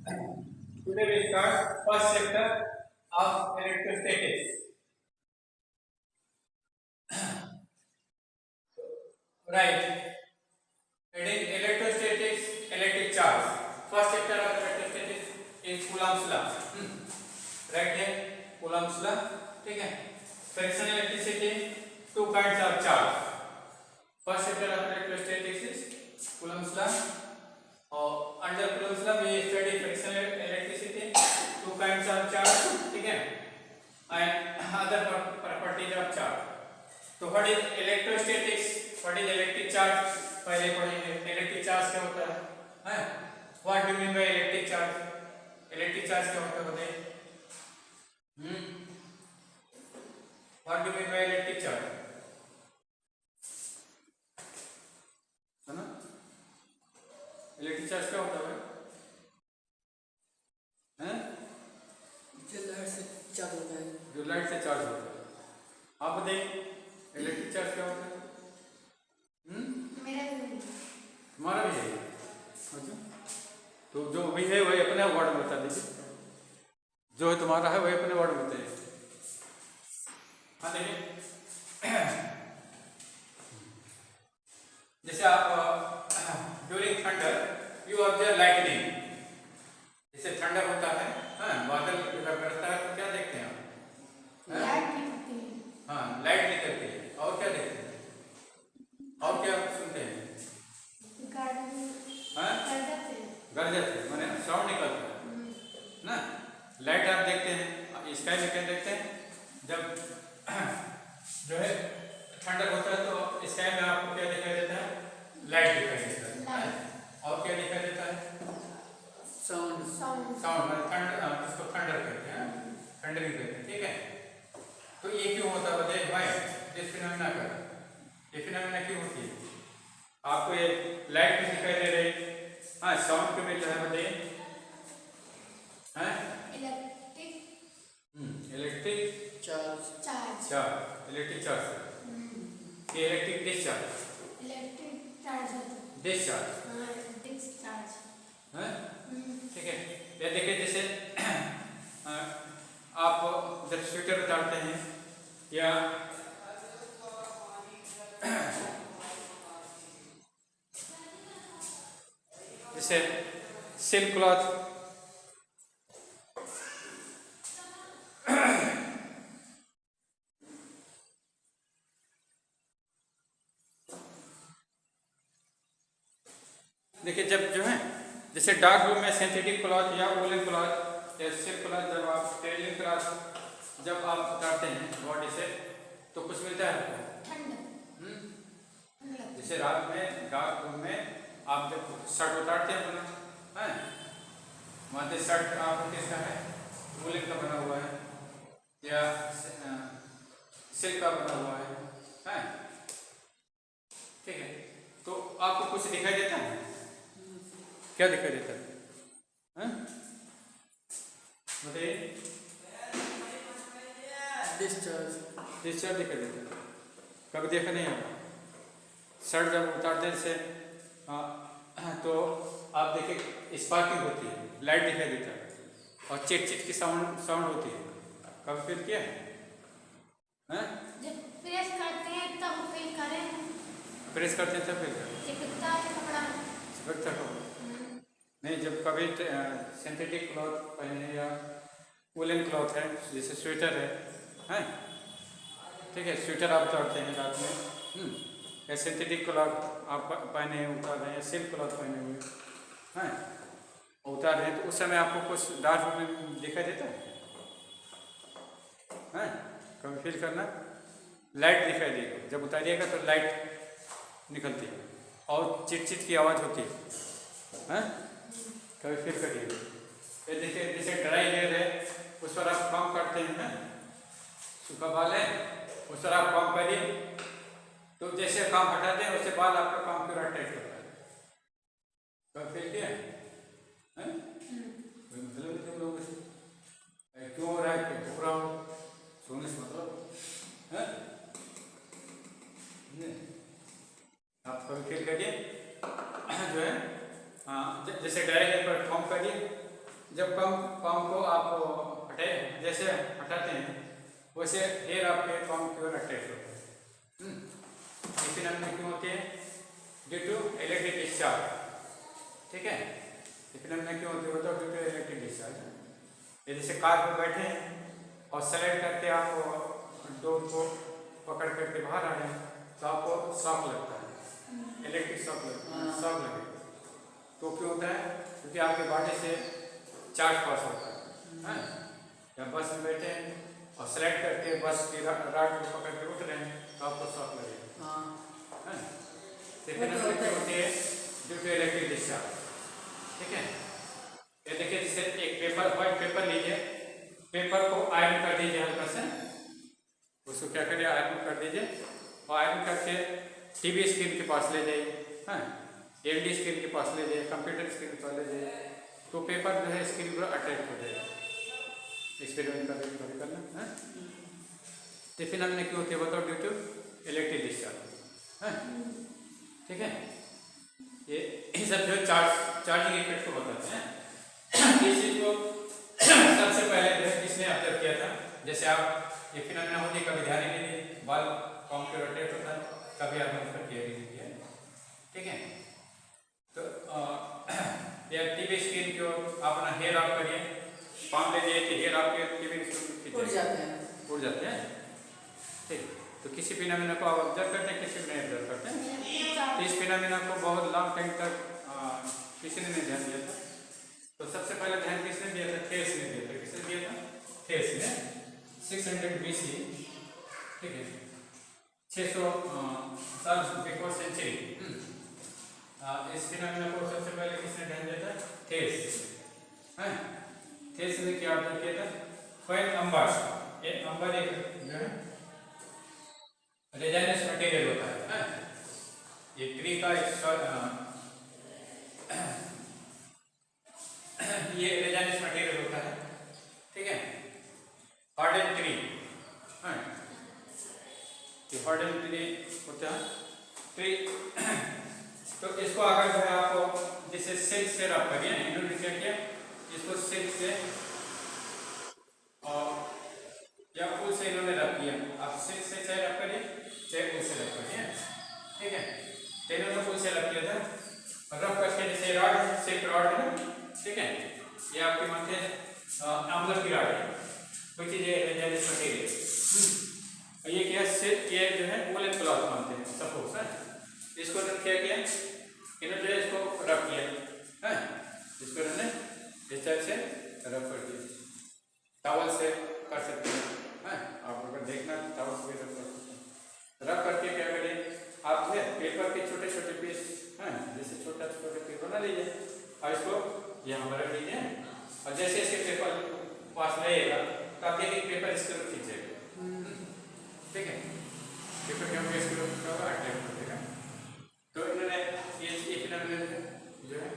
Today we start first chapter of electrostatics. Right. Heading electrostatics, electric charge. First chapter of electrostatics is Coulomb's law. Right here, Coulomb's law. ठीक है. Frictional electricity, two kinds of charge. First chapter of electrostatics is Coulomb's law. Under Coulomb's law we study frictional electricity, two kinds of charge. ठीक है. And other properties of charge. तो what is electrostatics? What is electric charge? पहले पढ़ेंगे electric charge क्या होता है? What do mean by electric charge? Electric charge क्या होता है बताइए? What do mean by electric charge? सुना? इलेक्ट्रिक चार्ज क्या होता है? जो लाइट से चार्ज होता है। जो लाइट से चार्ज होता है। आप बताइए इलेक्ट्रिक चार्ज क्या होता है? तुम्हारा भी है। अच्छा, तो जो भी है वही अपने वर्ड में बता दीजिए। जो है तुम्हारा है वही अपने वर्ड में बताइए। हाँ देखिए, जैसे आप during thunder you observe lightning. जैसे थंडर होता है, हाँ, बादल बरसता है तो क्या देखते हैं आप? लाइट निकलती है। हाँ, लाइट निकलती है। और क्या देखते हैं? और क्या सुनते हैं? गरजते माने साउंड निकलता है ना। लाइट आप देखते हैं, स्काई में क्या देखते हैं? जब जो है ठंडा होता है तो स्काई में आपको क्या दिखाई देता है? लाइट दिखाई देता है। और क्या दिखाई देता है? साउंड। साउंड माने थंडर, जिसको थंडर कहते हैं, थंडरिंग कहते हैं। ठीक है, तो ये क्यों होता है बताइए भाई? दिस फिनोमेना का ये फिनोमेना क्यों होती है? आपको ये लाइट में दिखाई दे रही है, हाँ, साउंड क्यों मिल रहा है बताइए? इलेक्ट्रिक चार्ज, इलेक्ट्रिक चार्ज, ये इलेक्ट्रिक डिस्चार्ज, है। ठीक है, ये देखिए जैसे आप जब स्वेटर उतारते हैं या जैसे सिल्क क्लॉथ, देखिए जब जो है जैसे डार्क रूम में सिंथेटिक क्लॉथ या वूलन क्लॉथ या सिल्क क्लॉथ, जब आप टेलरिंग क्लॉथ जब आप उतारते हैं बॉडी से तो कुछ मिलता है आपको। जैसे रात में डार्क रूम में आप जब शर्ट उतारते हैं अपना, है, वहाँ से शर्ट आपको किसका है? वूलन का बना हुआ है या सिल्क का बना हुआ है। ठीक है, तो आपको कुछ दिखाई देता है? क्या दिखाई देता है? बताइए। डिस्चार्ज दिखाई देता है। कभी देखा नहीं होगा? शर्ट जब उतारते हैं से तो आप देखिए स्पार्किंग होती है, लाइट दिखाई देता है और चिट चिट की साउंड होती है। कभी फील किया है? जब प्रेस करते हैं तब फील करें। प्रेस करते हैं तब फील करें। नहीं, जब कभी सिंथेटिक क्लॉथ पहने या वूलन क्लॉथ है जैसे स्वेटर है, ठीक है, स्वेटर आप उतारते हैं रात में, या सिंथेटिक क्लॉथ आप पहने हैं उतार रहे हैं, या सिल्क क्लॉथ पहने हुए हैं उतार रहे हैं, तो उस समय आपको कुछ डार्क में दिखाई देता है? कभी फील करना, लाइट दिखाई देगी, जब उतारिएगा तो लाइट निकलती है और चिट चिट की आवाज़ होती है। कभी फील करिए। ये देखिए जैसे ड्राई हेयर है उस पर आप काम करते हैं, सूखा बाल है उस पर आप काम करिए, तो जैसे काम हटाते हैं उससे बाल आपका काम पूरा टाइट होता है। कभी फील किया है? मतलब तुम लोग क्यों हो रहा है, क्यों घूम रहा हो, सोने से मतलब है? आप कभी फील करिए जो है, जैसे ड्राई हेयर पर काम करिए जब कॉम को आप हटे जैसे हटाते हैं वैसे हेयर आपके कॉम की ओर अट्रैक्ट होते हैं। ये फिनोमेना क्यों होते हैं? Due to electric discharge. ठीक है, ये फिनोमेना क्यों होते हैं? Due to electric discharge. ये जैसे कार पर बैठे हैं और स्लाइड करके आप डोर को पकड़ करके बाहर आ रहे हैं तो आपको शॉक लगता है, इलेक्ट्रिक शॉक लगेगा। तो क्यों होता है? क्योंकि आपके बॉडी से चार्ज पास होता है। जब बस में बैठे हैं और स्लाइड करके बस की राड को पकड़ के उठ रहे हैं तो आपको शॉक लगेगा। क्यों होती है? Due to electric discharge. ठीक है, ये देखिए जैसे एक पेपर, व्हाइट पेपर लीजिए, पेपर को आयरन कर दीजिए हल्का से, उसको क्या करिए आयरन कर दीजिए और आयरन करके टीवी स्क्रीन के पास ले जाइए, एलईडी स्क्रीन के पास ले जाइए, कंप्यूटर स्क्रीन के पास ले जाइए, तो पेपर जो है स्क्रीन पर अट्रैक्ट हो जाएगा। एक्सपेरिमेंट करना है। तो फिनोमेना क्यों होती है बताओ? Due to electric discharge. ठीक है, ये सब जो चार्जिंग इफेक्ट को बताते हैं। इस चीज को सबसे पहले जो है किसने ऑब्जर्व किया था? जैसे आप ये फिनोमेना होती है, कभी ध्यान ही नहीं दिए, बाल कॉम के रोटेट होता है, कभी आपने उसका केयर ही नहीं किया। ठीक है, तो या टीवी स्क्रीन की ओर अपना हेयर ऑफ करिए, पाम ले जाइए कि हेयर आपके टीवी स्क्रीन उड़ जाते हैं। ठीक, तो किसी फिनोमेना को आप ऑब्जर्व करते हैं, किसी को नहीं ऑब्जर्व करते हैं। तो इस फिनोमेना को बहुत लॉन्ग टाइम तक किसी ने नहीं ध्यान दिया था। तो सबसे पहले ध्यान किसने दिया था? थेल्स ने दिया था। किसने दिया था? थेल्स ने 600 BC। ठीक है, 600 साल बिफोर सेंचुरी। इस फिनोमेना को सबसे पहले किसने ध्यान दिया था? थेल्स। थेल्स ने क्या ऑब्जर्व किया था? कॉइन अंबर, ये अंबर एक जो है रेजाइनस मटेरियल होता है। ये ट्री का ये रेजाइनस मटेरियल होता है। ठीक है, हार्डन ट्री, ये हार्डन ट्री होता है ट्री। तो इसको अगर जो है आपको जैसे सिल्क से रब करिए, इन्होंने क्या किया, इसको सिल्क से और या फूल से इन्होंने रब किया। आप सिल्क से चाहे रब करिए चाहे फूल से रब करिए। ठीक है, इन्होंने फूल से रब किया था, रब करके जैसे रॉड सिल्क रॉड है ना। ठीक है, ये आपके माथे आंवला की रॉड है, कोई चीज रेजाइनस मटेरियल। ये क्या सिल्क, ये जो है वूलन क्लॉथ मानते हैं, सपोज है। इसको क्या किया, इन्होंने इसको रब किया है, इसको इन्होंने इस टाइप से रब कर दिया। टॉवल से कर सकते हैं, आप अगर देखना टॉवल से भी रब कर सकते हैं। रब करके क्या करें आप जो है पेपर के छोटे छोटे पीस, जैसे छोटा छोटे पीस बना लीजिए और इसको यहाँ पर रख लीजिए। और जैसे इसके पेपर पास रहेगा तो आप देखिए पेपर इसके ऊपर खींचेगा। ठीक है, पेपर क्या होगा, इसके ऊपर अट्रैक्ट हो जाएगा। तो इन्होंने ये फिनोमेना जो है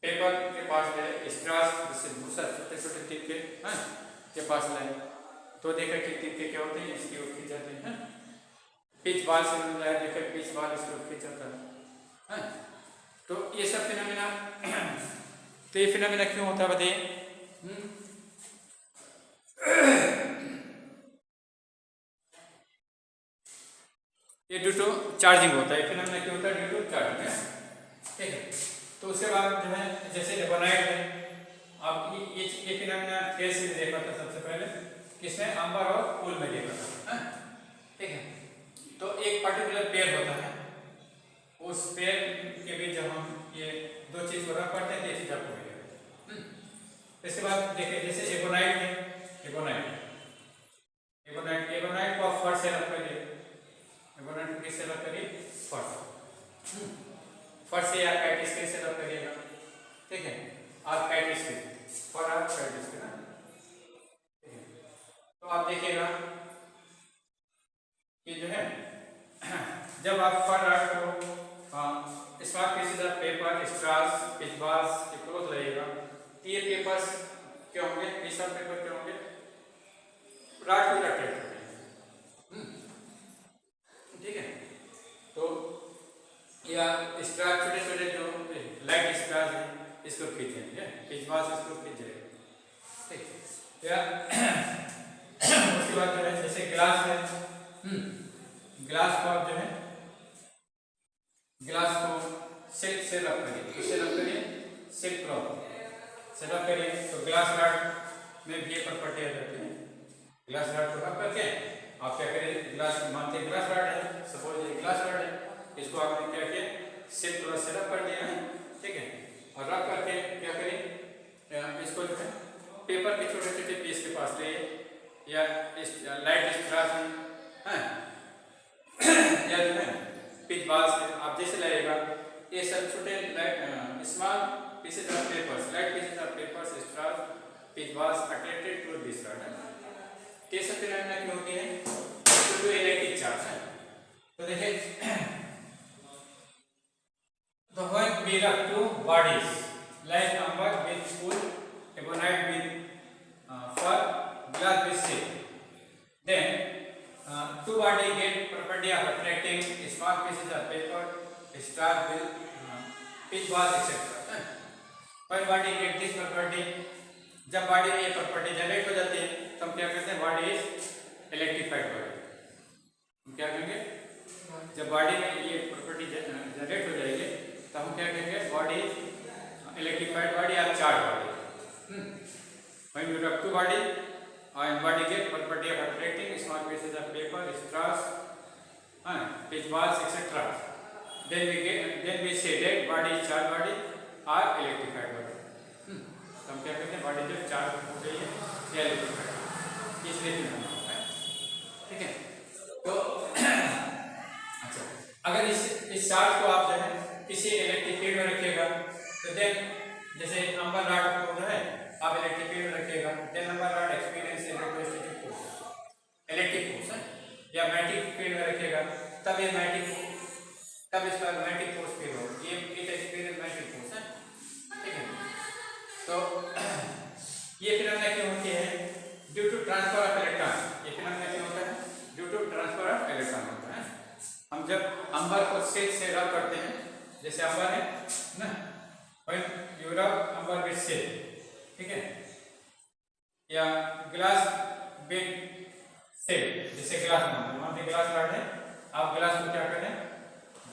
पेपर के पास गए, स्ट्रॉस जैसे भूसा छोटे छोटे टिक्के के पास लाए, तो देखा कि टिक्के क्या होते हैं, इसकी ओर खींचाते हैं। पिच बाल से लाया, देखा पिच बाल इसकी ओर खींचाता है। तो ये सब फिनोमेना तो ये फिनोमेना क्यों होता है बताइए? ये ड्यू टू चार्जिंग होता है। फिनोमेना क्यों होता है? ड्यू टू चार्जिंग है। ठीक है, तो उसके बाद जो है जैसे एबोनाइट है, आप ये फिनोमेना थेल्स में देखा था सबसे पहले, किसने? अंबर और फूल में देखा था। ठीक है, तो एक पर्टिकुलर पेयर होता है, उस पेयर के बीच जब हम ये दो चीज को रख करते हैं तो ये चीज आपको मिलेगा। इसके बाद देखिए जैसे एबोनाइट है, एबोनाइट को आप फर्स्ट से रख करिए, एबोनाइट को किससे रख करिए? फर्स्ट से या काइटिस के से रख करिएगा। ठीक है, आप काइटिस के और आप काइटिस के ना। ठीक है, तो आप देखिएगा कि जो है जब आप फर आर्ट को small pieces of paper, straws, pith balls के क्लोथ लगेगा, ये पेपर्स क्या होंगे? पीस ऑफ पेपर क्या होंगे? राड को अट्रैक्ट करेंगे। ठीक है, तो या स्ट्रॉस छोटे छोटे जो लाइट स्ट्रॉस है इसको खींचेंगे, पिच बाल से इसको खींच जाएगा, ठीक या उसके बाद जो है जैसे गिलास है, गिलास को आप जो है गिलास को सिल्क से रब करिए, किससे रब करिए, सिल्क रब से रब करिए, तो गिलास रॉड में भी ये प्रॉपर्टी आ जाती है। गिलास रॉड को रब करके आप क्या करिए, गिलास मानते हैं गिलास रॉड है, सपोज ये गिलास रॉड है, इसको आपने क्या किया, सिल्क रॉड से रब कर दिया है, ठीक है, और रब करके क्या करिए, इसको जो है पेपर के छोटे छोटे पीस के पास ले या इस लाइट स्ट्रास में या जो है पिच बाल से आप जैसे लाइएगा, ये सब छोटे small pieces of papers, light pieces of papers, straws, pith balls attached to this rod. कैसे फिनोमेना की होती है, टू इलेक्ट्रिक चार्ज है। तो देखिए the when we rub two bodies like amber with wool, ebonite with fur, glass with silk, then two body get property of attracting small pieces of paper, straw, pitch ball, etc. When body get this property, जब body में ये property generate हो जाती है तो हम क्या कहते हैं, बॉडी इज इलेक्ट्रिफाइड बॉडी। हम क्या कहेंगे, जब बॉडी में ये प्रॉपर्टी जनरेट हो जाएगी तो हम क्या कहेंगे, बॉडी इलेक्ट्रिफाइड बॉडी या charge body. When you rub two body and body get property of attracting small pieces of paper, straws, pitch balls, etc. Then we say that body is charged body or electrified body. हम क्या कहते हैं, body जब charge हो गई है या electrified, इसलिए होता है, ठीक है। तो अच्छा, अगर इस चार्ज को आप जो है किसी इलेक्ट्रिक फील्ड में रखिएगा तो देन जैसे नंबर रॉड को जो है आप इलेक्ट्रिक फील्ड में रखिएगा, then number rod experience electrostatic force, electric force है, या मैग्नेटिक फील्ड में रखिएगा तब ये तब इस पर मैग्नेटिक फोर्स फील होगा, ये इट एक्सपीरियंस मैग्नेटिक फोर्स है, ठीक है। तो ये फिनोमेना क्यों होती है, due to transfer of electron. ये फिनोमेना क्यों होता है, due to transfer of electron होता है। हम जब अंबर को सिल्क से रब करते हैं, जैसे अंबर है ना, व्हेन यू रब अंबर विद सिल्क, ठीक है, या ग्लास विद सिल्क, जैसे ग्लास मानते ग्लास रॉड है, आप ग्लास को क्या करें,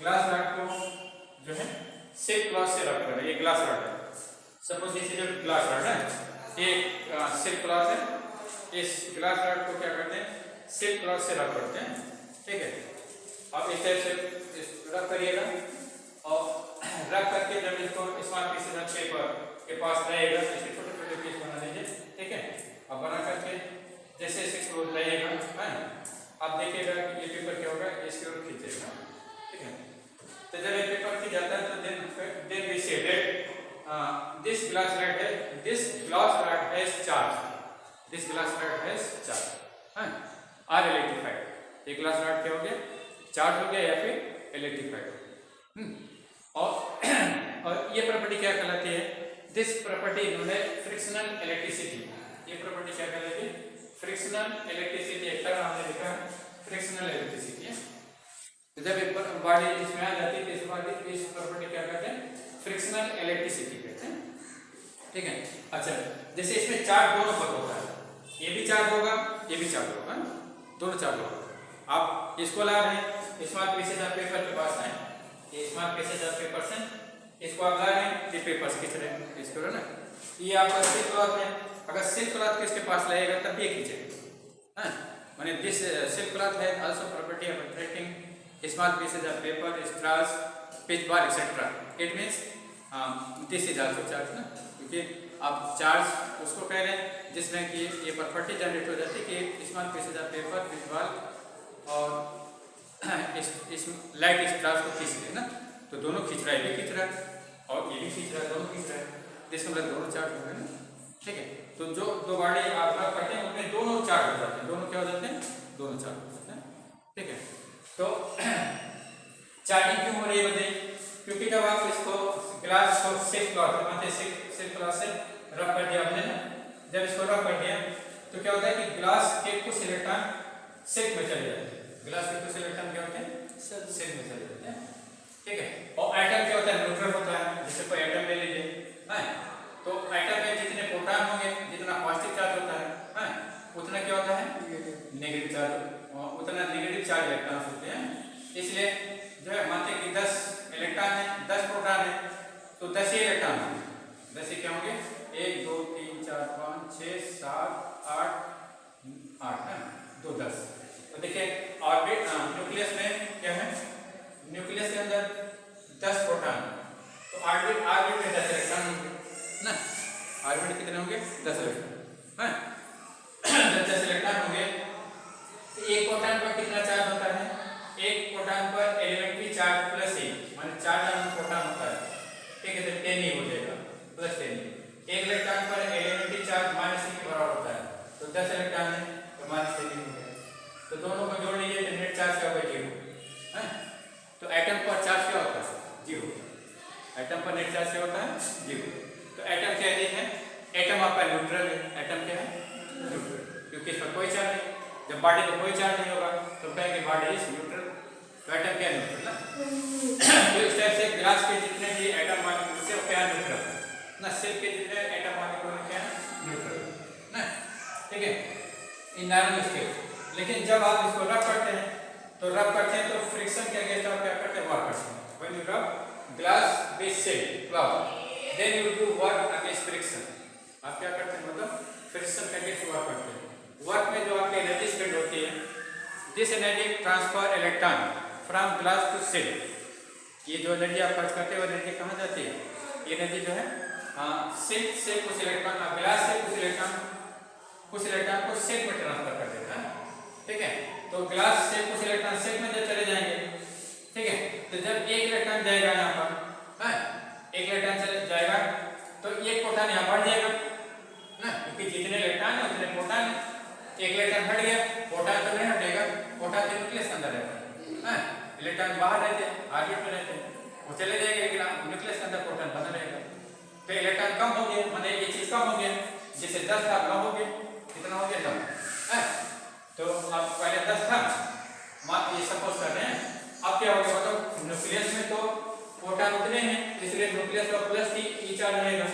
ग्लास रॉड को जो है सिल्क क्लॉथ से रब करें, ये ग्लास रॉड है, suppose this is a glass rod है, एक सिल्क क्लॉथ है, इस ग्लास रॉड को क्या करते हैं, सिल्क क्लॉथ से रब करते हैं, ठीक है। अब इस टाइप से रब करिएगा और रब करके जब इसको स्मॉल पीसेस ऑफ पेपर के पास रहेगा, इसके छोटे छोटे पीस बना लीजिए, ठीक है, और बना करके जैसे इसे क्लोज रहेगा, आप देखिएगा कि ये पेपर क्या होगा, इसकी ओर खींचेगा, ठीक है। तो जब ये पेपर खींच जाता है तो then we say that this glass rod has charge, this glass rod has charge, or electrified, ये ग्लास रॉड क्या हो गया, चार्ज हो गया या फिर इलेक्ट्रिफाइड। और ये प्रॉपर्टी क्या कहलाती है, this property known as frictional electricity. ये प्रॉपर्टी क्या कहलाती है, फ्रिक्शनल इलेक्ट्रिसिटी, एक तरह हमने लिखा है फ्रिक्शनल इलेक्ट्रिसिटी है। तो जब बॉडी इसमें आ जाती है तो इस प्रॉपर्टी क्या कहते हैं, फ्रिक्शनल इलेक्ट्रिसिटी कहते हैं, ठीक है। अच्छा, जैसे इसमें चार्ज दोनों पर होता है, ये भी चार्ज होगा, ये भी चार्ज होगा, दोनों चार्ज होगा। आप इसको ला रहे हैं स्मॉल पीसेज ऑफ पेपर के पास है, ये स्मॉल पीसेज ऑफ पेपर से इसको आप ला रहे हैं, ये पेपर से खींच रहे हैं, इसको ना, ये आपका सिल्क क्लॉथ है, अगर सिल्क क्लॉथ किसके पास लगेगा तब ये खींचेगा, माने दिस सिल्क क्लॉथ है also property of attracting small pieces of paper, straws, pith ball etcetera. It means this is also charge ना, क्योंकि आप चार्ज उसको कह रहे हैं जिसमें कि ये प्रॉपर्टी जनरेट हो जाती है कि small pieces of paper, pith ball और इस लाइट स्ट्रॉस को खींच रहे हैं ना, तो दोनों खींच रहा है, ये भी खींच रहा है और ये भी खींच रहा है, दोनों खींच रहा है, जिसका मतलब दोनों चार्ज हो गए ना, ठीक है। तो जो दो बॉडी आप रब करते हैं उनमें दोनों चार्ज हो जाते हैं, दोनों क्या हो जाते हैं, दोनों चार्ज हो जाते हैं, ठीक है। तो चार्जिंग क्यों हो रही है बताइए, क्योंकि जब आप इसको ग्लास को सिल्क क्लॉथ से रब कर दिया आपने ना, जब इसको रब कर दिया तो क्या होता है कि ग्लास के कुछ इलेक्ट्रॉन सिल्क में चले जाते हैं, ग्लास के कुछ इलेक्ट्रॉन क्या होते हैं, सिल्क में चले जाते हैं, ठीक है। और एटम क्या होता है, न्यूट्रल होता है, जैसे कोई एटम ले लीजिए, 6 7 8 8 है 2 10। तो देखिए ऑर्बिट न्यूक्लियस में क्या है, न्यूक्लियस के अंदर 10 प्रोटॉन, तो ऑर्बिट ऑर्बिट में 10 इलेक्ट्रॉन होंगे ना, ऑर्बिट कितने होंगे 10 इलेक्ट्रॉन है। जब 10 इलेक्ट्रॉन होंगे तो एक प्रोटॉन पर कितना चार्ज होता है, एक प्रोटॉन पर एलिमेंट्री चार्ज प्लस ए माने 4 प्रोटॉन होता है, ठीक है, तो 10 ही हो जाएगा प्लस 10। एक इलेक्ट्रॉन पर एलिमेंट्री चार्ज माइनस e के बराबर होता है, तो 10 इलेक्ट्रॉन है तो माइनस 10 हो गया, तो दोनों को जोड़ लीजिए तो नेट चार्ज क्या होगा 0 है। तो एटम पर चार्ज क्या होता है 0, एटम पर नेट चार्ज क्या होता है 0। तो एटम क्या है, एटम आपका न्यूट्रल है, एटम क्या है न्यूट्रल, क्योंकि इस पर कोई चार्ज नहीं, जब बॉडी पर कोई चार्ज नहीं होगा तो कहेंगे बॉडी इज न्यूट्रल, तो एटम क्या न्यूट्रल ना। तो इस टाइप से ग्लास के जितने भी एटम मॉलिक्यूल से क्या न्यूट्रल ना, सिल्क के जितने एटम मॉलिक्यूल क्या है न्यूट्रल ना, ठीक है, इन नॉर्मल स्केल। लेकिन जब आप इसको रब करते हैं तो फ्रिक्शन के अगेंस्ट आप क्या करते हैं, वर्क करते हैं। When you rub glass with silk cloth then you do work against friction, आप क्या करते हैं मतलब फ्रिक्शन के अगेंस्ट वर्क करते हैं। वर्क में जो आपकी एनर्जी स्पेंड होती है, this energy transfer electron from glass to silk, ये जो एनर्जी आप खर्च करते हो एनर्जी कहाँ जाती है, ये एनर्जी जो है सिल्क से कुछ इलेक्ट्रॉन, ग्लास से कुछ इलेक्ट्रॉन को सिल्क में ट्रांसफर कर देता है, ठीक है। तो ग्लास से कुछ इलेक्ट्रॉन सिल्क में चले जाएंगे, ठीक है। तो जब एक इलेक्ट्रॉन जाएगा यहाँ पर है, एक इलेक्ट्रॉन चले जाएगा तो एक प्रोटॉन यहाँ बढ़ जाएगा ना, क्योंकि जितने इलेक्ट्रॉन है उतने प्रोटॉन है। एक इलेक्ट्रॉन हट गया, प्रोटॉन तो नहीं हटेगा, प्रोटॉन तो न्यूक्लियस के अंदर रहता है, इलेक्ट्रॉन बाहर रहते हैं, ऑर्बिट में रहते हैं, वो चले जाएंगे लेकिन न्यूक्लियस के अंदर प्रोटॉन बना रहेगा। तो इलेक्ट्रॉन कम हो गया, माने ये चीज कम हो गया, जैसे 10 था कम हो गया, कितना हो गया 10 है। तो अब पहले 10 था, मान ये सपोज कर रहे हैं, अब क्या हो गया मतलब न्यूक्लियस में तो प्रोटॉन उतने हैं, इसलिए न्यूक्लियस का प्लस ई चार्ज रहेगा,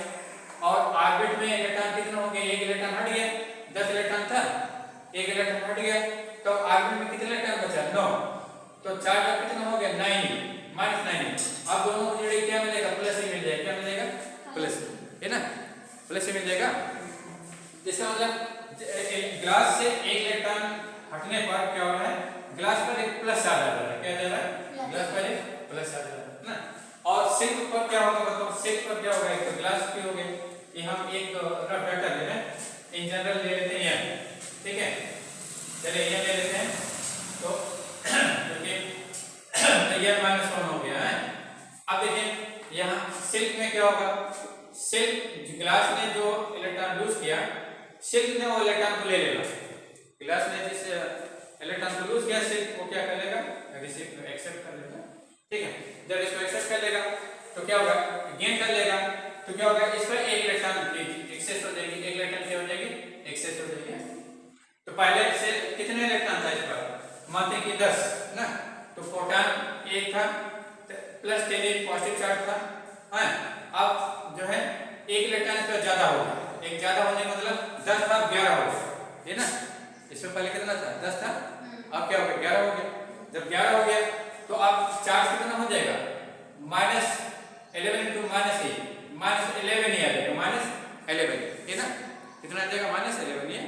और ऑर्बिट में इलेक्ट्रॉन कितना हो गया, एक इलेक्ट्रॉन हट गया, 10 इलेक्ट्रॉन था, एक इलेक्ट्रॉन हट गया, तो ऑर्बिट में कितने इलेक्ट्रॉन बचा 9, तो चार्ज अब कितना हो गया 9 माइनस 9। अब दोनों को जोड़े क्या मिलेगा, प्लस ही मिल जाएगा, क्या मिलेगा प्लस है ना, प्लस ही मिल जाएगा। इसका मतलब ग्लास से एक इलेक्ट्रॉन हटने पर क्या हो रहा है, ग्लास पर एक प्लस चार्ज आ रहा है, क्या आ रहा है ग्लास पर एक प्लस चार्ज आ रहा है ना। और सिल्क पर क्या होगा, मतलब सिल्क पर क्या होगा, एक तो ग्लास की हो गई, ये हम एक रफ डाटा ले रहे हैं, इन जनरल ले लेते हैं यहाँ, ठीक है, चलिए ये ले लेते हैं, तो क्योंकि ये -1 हो गया है। अब देखिए यहाँ सिल्क में क्या होगा, सिल्क ग्लास ने जो इलेक्ट्रॉन लूज किया, सिल्क ने वो इलेक्ट्रॉन को ले लेगा, ग्लास ने जिस इलेक्ट्रॉन को लूज किया सिल्क वो क्या कर लेगा, रिसीव एक्सेप्ट कर लेगा, ठीक है। जब इसको एक्सेप्ट कर लेगा तो क्या होगा, गेन कर लेगा, तो क्या होगा इस पर एक इलेक्ट्रॉन एक्सेस हो जाएगी, एक इलेक्ट्रॉन क्या हो जाएगी एक्सेस हो जाएगी। तो पहले से कितने इलेक्ट्रॉन था इस पर, मानते हैं कि 10 ना, तो प्रोटॉन 1 था प्लस 10 एक पॉजिटिव चार्ज था है। अब जो है एक इलेक्ट्रॉन इस पर ज्यादा हो गया, एक ज्यादा होने का मतलब 10 था 11 हो गया, है ना, इसमें पहले कितना था 10 था, अब क्या हो गया 11 हो गया। जब 11 हो गया तो अब चार्ज कितना हो जाएगा -11 into -8 -11 ही आ जाएगा, -11 है ना, कितना आ जाएगा -11 ही है।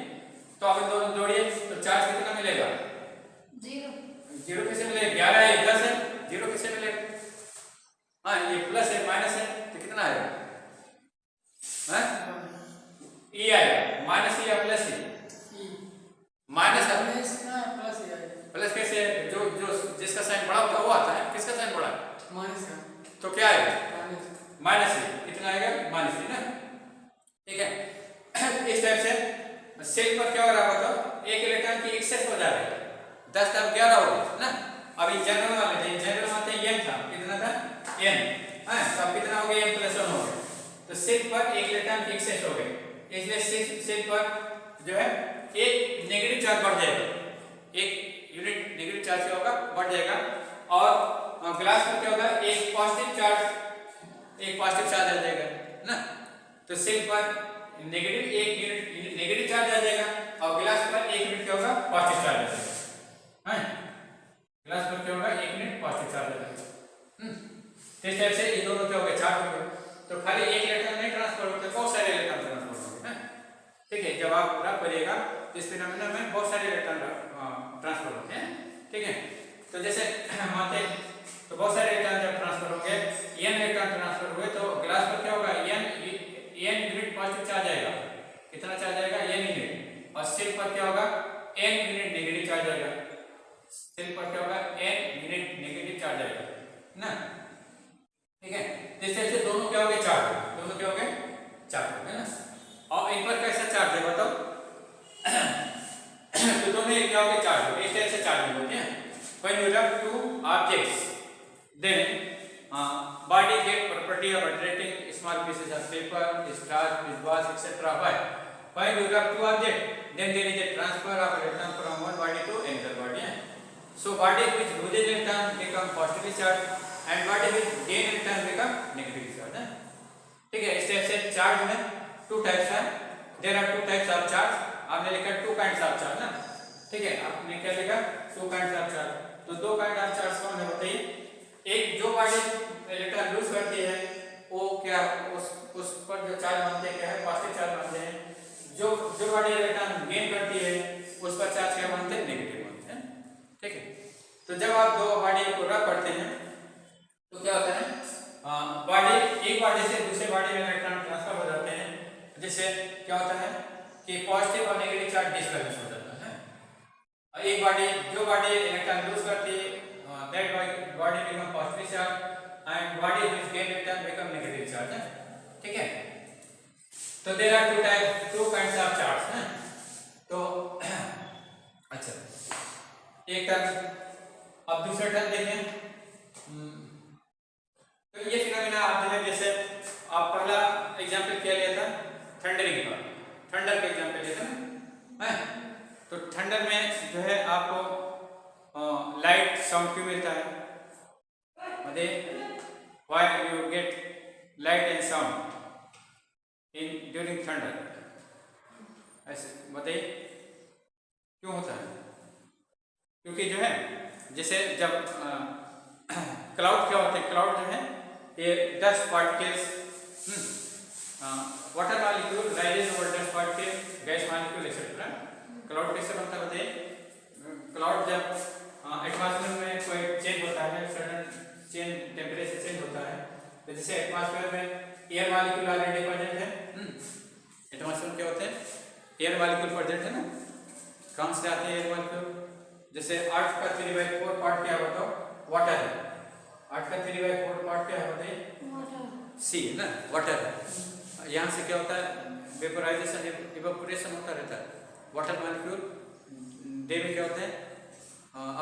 तो अब इन दोनों जोड़िए तो चार्ज कितना मिलेगा 0 कैसे मिलेगा, 11 है 10 है, 0 कैसे मिलेगा, हाँ ये प्लस है माइनस है तो कितना आएगा ई आएगा, माइनस ई या प्लस ई, माइनस प्लस कैसे, जो जो जिसका साइन बड़ा होता है वो आता है, किसका साइन बड़ा माइनस का, तो क्या आएगा माइनस ई, कितना आएगा माइनस ई ना, ठीक है। इस टाइप से सेल पर क्या हो रहा है बताओ, एक इलेक्ट्रॉन की एक्सेस हो जा रही है, 10 तब 11 हो गया ना। अब ये जनरल वाले थे, जनरल वाले n था, कितना था n है, तो अब कितना हो गया n + 1 हो गया, तो सेल पर एक इलेक्ट्रॉन की एक्सेस हो गई, इसलिए सेल पर जो है एक नेगेटिव चार्ज बढ़ जाएगा, एक यूनिट नेगेटिव चार्ज क्या होगा बढ़ जाएगा, और ग्लास पर क्या होगा एक पॉजिटिव चार्ज आ जाएगा ना। तो सेल पर नेगेटिव एक यूनिट नेगेटिव चार्ज आ जाएगा, और ग्लास पर एक यूनिट क्या होगा पॉजिटिव चार्ज आ जाएगा है, ग्लास पर क्या होगा एक यूनिट पॉजिटिव चार्ज आ जाएगा। इस टाइप से ये दोनों क्या हो गए चार्ज हो गए, तो खाली एक इलेक्ट्रॉन नहीं ट्रांसफर होते, बहुत सारे इलेक्ट्रॉन ट्रांसफर होते हैं, ठीक है। when you rub two objects, then body get property of attracting small pieces of paper, stars, fish balls, etc. Why? When you rub two objects, then there is a transfer of electron from one body to another body. So body which loses electron become positively charged and body which gain electron become negatively charged. ठीक है, इस type से charge में two types है. There are two types of charge. आपने लिखा to kinds of charge ना. ठीक है, आपने क्या लिखा? To kinds of charge. तो दो काइंड ऑफ चार्ज कौन है बताइए? एक जो बॉडी इलेक्ट्रॉन लूज करती है वो क्या उस पर जो चार्ज मानते हैं क्या है? पॉजिटिव चार्ज मानते हैं. जो बॉडी इलेक्ट्रॉन गेन करती है उस पर चार्ज क्या मानते हैं? नेगेटिव मानते हैं. ठीक है, तो जब आप दो बॉडी को रब करते हैं तो क्या होता है? बॉडी एक बॉडी से दूसरे बॉडी में इलेक्ट्रॉन ट्रांसफर हो जाते हैं, जिससे क्या होता है कि पॉजिटिव और नेगेटिव चार्ज डिसबैलेंस हो जाता है. एक बॉडी जो बॉडी इलेक्ट्रॉन लूज करती है that body become positive charge and body which gain electron become negative charge है. ठीक है, तो there are two kinds of charge है. तो अच्छा, एक टर्म. अब दूसरा टर्म देखें. तो ये फिनोमेना आप जो है, जैसे आप पहला एग्जांपल क्या लिया था? थंडरिंग का. थंडर का एग्जांपल लिया था ना. तो थंडर में जो है आपको लाइट साउंड क्यों मिलता है? मतलब why you get light and sound in during thunder? ऐसे बताइए क्यों होता है? क्योंकि जो है जैसे जब क्लाउड क्या होते हैं? क्लाउड जो है ये dust particles, water molecule rises over dust particle, gas molecule etcetera. Cloud कैसे बनता है बताइए? क्लाउड जब एटमॉस्फेयर में कोई चेंज होता है, सडन चेंज टेम्परेचर चेंज होता है, तो जैसे एटमॉस्फेयर में एयर मॉलिक्यूल ऑलरेडी प्रेजेंट है. एटमॉस्फेयर क्या होते हैं? एयर मॉलिक्यूल प्रेजेंट है ना. कहाँ से आते हैं एयर मॉलिक्यूल? जैसे अर्थ का 3/4 पार्ट क्या बताओ? वाटर है. अर्थ का 3/4 पार्ट क्या है बताइए? सी ना, वाटर. यहाँ से क्या होता है? वेपोराइजेशन, इवेपोरेशन होता रहता है. वाटर मॉलिक्यूल डे में क्या होते हैं?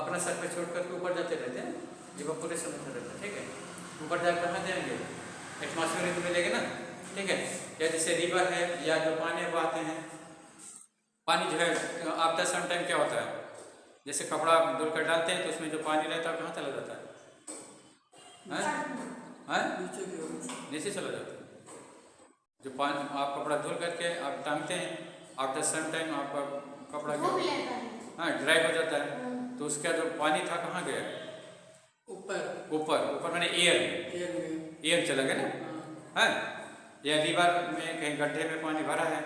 अपना सरफेस छोड़ करके ऊपर जाते रहते हैं, इवेपोरेशन होता रहता है. ठीक है, ऊपर जाकर कहाँ जाएंगे? एटमॉस्फेयर में मिलेगा ना. ठीक है, या जैसे रिवर है या जो पानी बहाते हैं, पानी जो है आफ्टर सम टाइम क्या होता है? जैसे कपड़ा धुल कर डालते हैं तो उसमें जो पानी रहता है कहाँ चला जाता है? नीचे चला जाता है. जो पानी आप कपड़ा धुल करके आप टांगते हैं, आफ्टर सम टाइम आपका कपड़ा ड्राई हो जाता है, तो उसका जो पानी था कहाँ गया? ऊपर मैंने एयर चला गया ना. या रिवर में कहीं गड्ढे में पानी भरा है,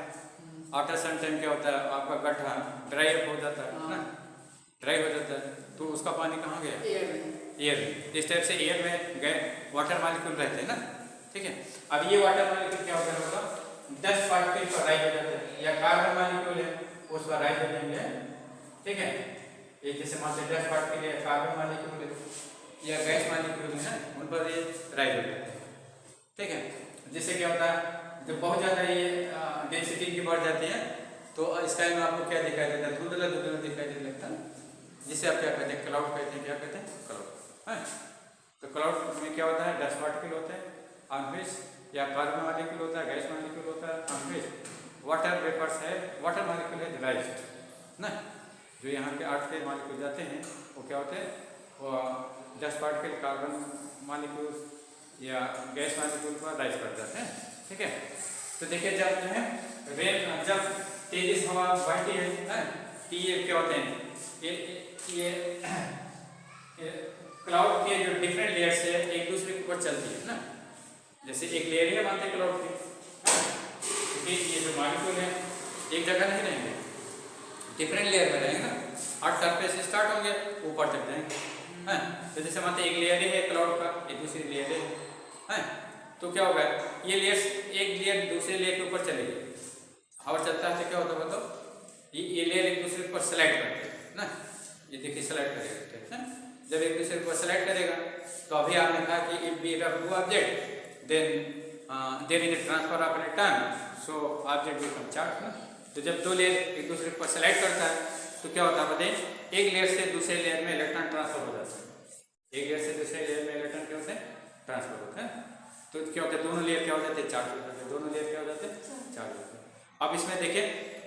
आफ्टर सम टाइम क्या होता है? आपका गड्ढा ड्राई अप हो जाता है ना, ड्राई हो जाता है, तो उसका पानी कहाँ गया? एयर. इस टाइप से एयर में गए वाटर मॉलिक्यूल रहते हैं ना. ठीक है, अब ये वाटर मॉलिक्यूल क्या होता है मतलब 10 पार्टिकल पर राइज हो जाते हैं, या कार्बन मॉलिक्यूल है उस पर राइज हो जाएंगे. ठीक है, ये जैसे मान लीजिए 10 पार्टिकल है, कार्बन मॉलिक्यूल है या गैस मॉलिक्यूल है, उन पर ये राइज हो जाते हैं. ठीक है, जिससे क्या होता है? जब बहुत ज़्यादा ये डेंसिटी की बढ़ जाती है तो स्काई में आपको क्या दिखाई देता है? धुंधला दिखाई देने लगता है, जिसे आप क्या कहते हैं? क्लाउड कहते हैं. क्या कहते हैं? क्लाउड. तो क्लाउड में क्या होता है? डस्ट पार्टिकल होते हैं ऑन व्हिच, या कार्बन मॉलिक्यूल होता है, गैस मॉलिक्यूल होता है ऑन व्हिच वाटर वेपर्स है, वाटर मॉलिक्यूल है राइज्ड ना. जो यहाँ के अर्थ के मॉलिक्यूल जाते हैं वो क्या होते हैं? वो डस्ट पार्टिकल, कार्बन मॉलिक्यूल या गैस मॉलिक्यूल पर राइज कर जाते हैं. ठीक है, तो देखिए जब जो है जब तेजी हवा बढ़ती है तो ये क्या होते हैं? ये क्लाउड के जो डिफरेंट लेयर्स है एक दूसरे के ऊपर चलती है ना. जैसे एक लेयर है मानते क्लाउड की, क्योंकि ये जो मॉलिक्यूल है एक जगह नहीं रहेंगे, डिफरेंट लेयर में रहेंगे ना. अर्थ सरफेस से स्टार्ट होंगे ऊपर तक जाएंगे. तो जैसे मानते एक लेयर है क्लाउड का, एक दूसरी लेयर है. तो क्या होगा? ये लेयर्स एक लेयर दूसरे लेयर के ऊपर चलेगी. हवा चलता है तो क्या होता है बताओ? ये लेयर एक दूसरे पर स्लाइड करते हैं ना. ये देखिए स्लाइड करेगा. जब एक दूसरे पर स्लाइड करेगा तो अभी आपने कहा कि if we rub two object then there is a transfer of electron, so object become charge ना. तो जब दो लेयर एक दूसरे पर स्लाइड करता है तो क्या होता है बताइए, एक लेयर से दूसरे लेयर में इलेक्ट्रॉन ट्रांसफर हो जाता है। एक लेयर से दूसरे लेयर में इलेक्ट्रॉन क्या होते हैं, ट्रांसफर होते हैं। तो क्या होता है, दोनों लेयर क्या हो जाते हैं, चार्ज हो जाते हैं। दोनों लेयर क्या हो जाते हैं, चार्ज होते हैं। अब इसमें देखिए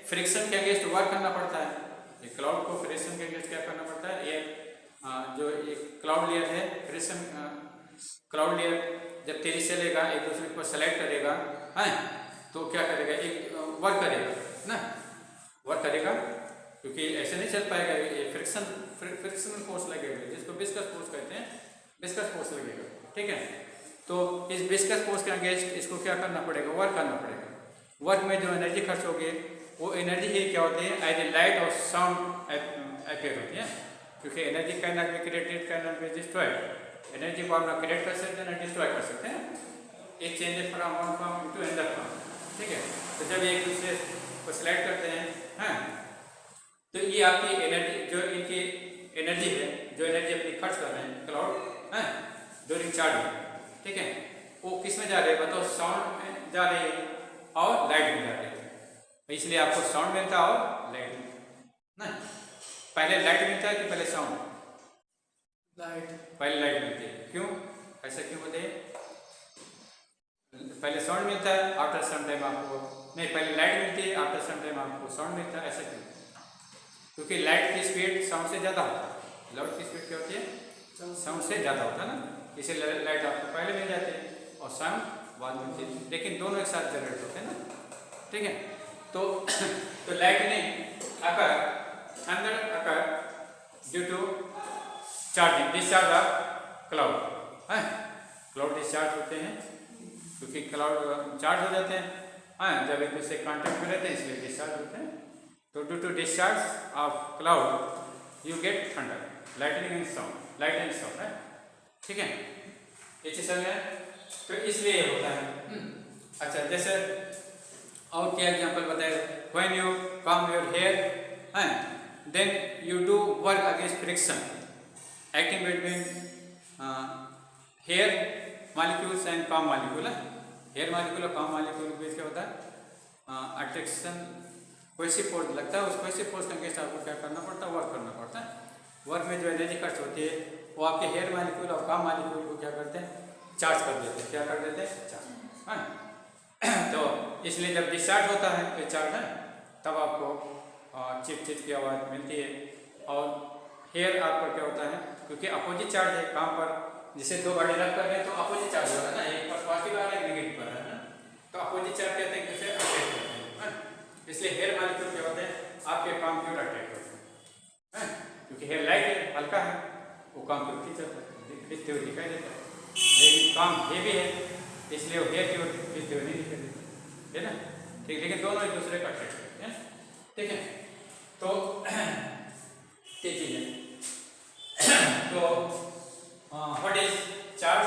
फ्रिक्शन के अगेंस्ट वर्क करना पड़ता है। ये क्लाउड को फ्रिक्शन के अगेंस्ट क्या करना पड़ता है, ये जो ये क्लाउड लेयर है, फ्रिक्शन क्लाउड लेयर जब तेजी से चलेगा, एक दूसरे को सेलेक्ट करेगा है, तो क्या करेगा, एक वर्क करेगा ना, वर्क करेगा, क्योंकि ऐसे नहीं चल पाएगा। ये फ्रिक्शन फोर्स लगेगा, जिसको विस्कस फोर्स कहते हैं, विस्कस फोर्स लगेगा, ठीक है। तो इस विस्कस फोर्स के अगेंस्ट इसको क्या करना पड़ेगा, वर्क करना पड़ेगा। वर्क में जो एनर्जी खर्च होगी वो एनर्जी ही क्या होती है, एज ए लाइट और साउंड अपेयर होती है, क्योंकि energy can not be created, can not be destroyed. Energy को आप ना क्रिएट कर सकते हैं ना डिस्ट्रॉय कर सकते हैं, एक change from one form to another form, ठीक है। तो जब एक दूसरे को सिलेक्ट करते हैं तो ये आपकी एनर्जी, जो इनकी एनर्जी है, जो एनर्जी अपनी खर्च कर रहे हैं क्लाउड है ड्यूरिंग चार्जिंग, ठीक है, वो किस में जा रहे हैं बताओ, साउंड में जा रही है और लाइट में जा रही है। इसलिए आपको साउंड मिलता है और लाइट मिलता है ना। पहले लाइट मिलता है कि पहले साउंड, लाइट, पहले लाइट मिलती है। क्यों, ऐसा क्यों बताइए, पहले साउंड मिलता है, आफ्टर सम टाइम आपको नहीं, पहले लाइट मिलती है, आफ्टर सम टाइम आपको साउंड मिलता है, ऐसा क्यों, क्योंकि लाइट की स्पीड साउंड से ज़्यादा होता है। लाइट की स्पीड क्या होती है, साउंड से ज़्यादा होता है ना, इसीलिए लाइट आपको पहले मिल जाती है और साउंड बाद में मिलती है, लेकिन दोनों एक साथ जनरेट होते हैं ना, ठीक है। तो लाइटनिंग अकर अंदर occur due to charging, discharge of cloud है, क्लाउड डिस्चार्ज होते हैं क्योंकि क्लाउड चार्ज हो जाते हैं जब एक दूसरे कॉन्टेक्ट में रहते हैं, इसलिए डिस्चार्ज होते हैं। तो due to discharge of cloud you get thunder, lightning and sound, light and sound है, ठीक है। ये चीज समझ में, तो इसलिए ये होता है। अच्छा, जैसे और क्या एग्जांपल बताए, when you comb your hair then you do work against friction acting between hair molecules and comb molecule. Hair molecule और कॉम्ब मॉलिक्यूल के बीच क्या होता है, अट्रैक्शन, कोई सी फोर्स लगता है, उस कोई सी फोर्स के अगेंस्ट आपको क्या करना पड़ता है, वर्क करना पड़ता है। वर्क में जो एनर्जी खर्च होती है वो आपके हेयर मॉलिक्यूल और कॉम्ब मॉलिक्यूल को क्या करते हैं, चार्ज कर देते हैं, क्या कर देते हैं, चार्ज है। तो इसलिए जब डिस्चार्ज होता है ये चार्ज है, तब आपको चिप चिप की आवाज़ मिलती है। और हेयर आपका क्या होता है, क्योंकि अपोजिट चार्ज है, काम पर जैसे दो गाड़ी रख कर रहे हैं तो अपोजिट चार्ज होगा ना, एक पर पॉजिटिव आ रहा है, नेगेटिव पर है ना, तो अपोजिट चार्ज कहते हैं कि उसे अट्रैक्ट करते हैं, इसलिए हेयर मॉलिक्यूल क्या होते हैं, आपके काम की ओर अट्रैक्ट होते हैं, क्योंकि हेयर लाइट है, हल्का है, वो काम की ओर खींचता है, खींचते हुए दिखाई देता है। लेकिन काम हेवी है, इसलिए वो हेयर की ओर खींचते हुए नहीं दिखाई देता है ना, ठीक। लेकिन दोनों एक दूसरे का अट्रैक्ट करते हैं, ठीक है। तो ये चीज है। तो व्हाट इज चार्ज,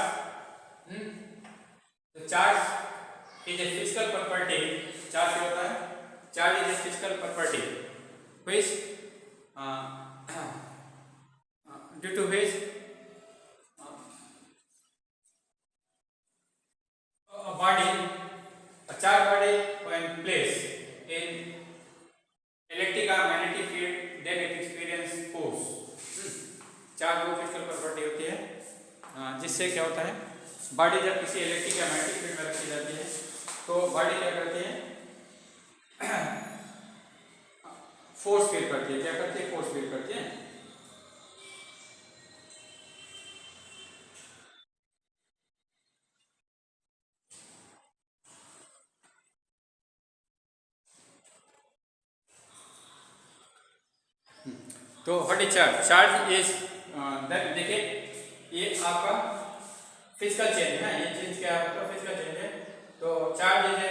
तो charge is a physical property. Charge क्या होता है, charge is a physical property which due to which body, a charged body when placed in electric or magnetic field, then it experience force। Charge वो physical property होती है जिससे क्या होता है, बॉडी जब किसी इलेक्ट्रिक या मैग्नेटिक फील्ड में रखी जाती है तो बॉडी क्या करती है, फोर्स फील करती है, क्या करती है, फोर्स फील करती है। तो what is charge, charge is देखिए ये आपका फिजिकल चेंज है, ये चेंज क्या है, आपका फिजिकल चेंज है। तो charge is a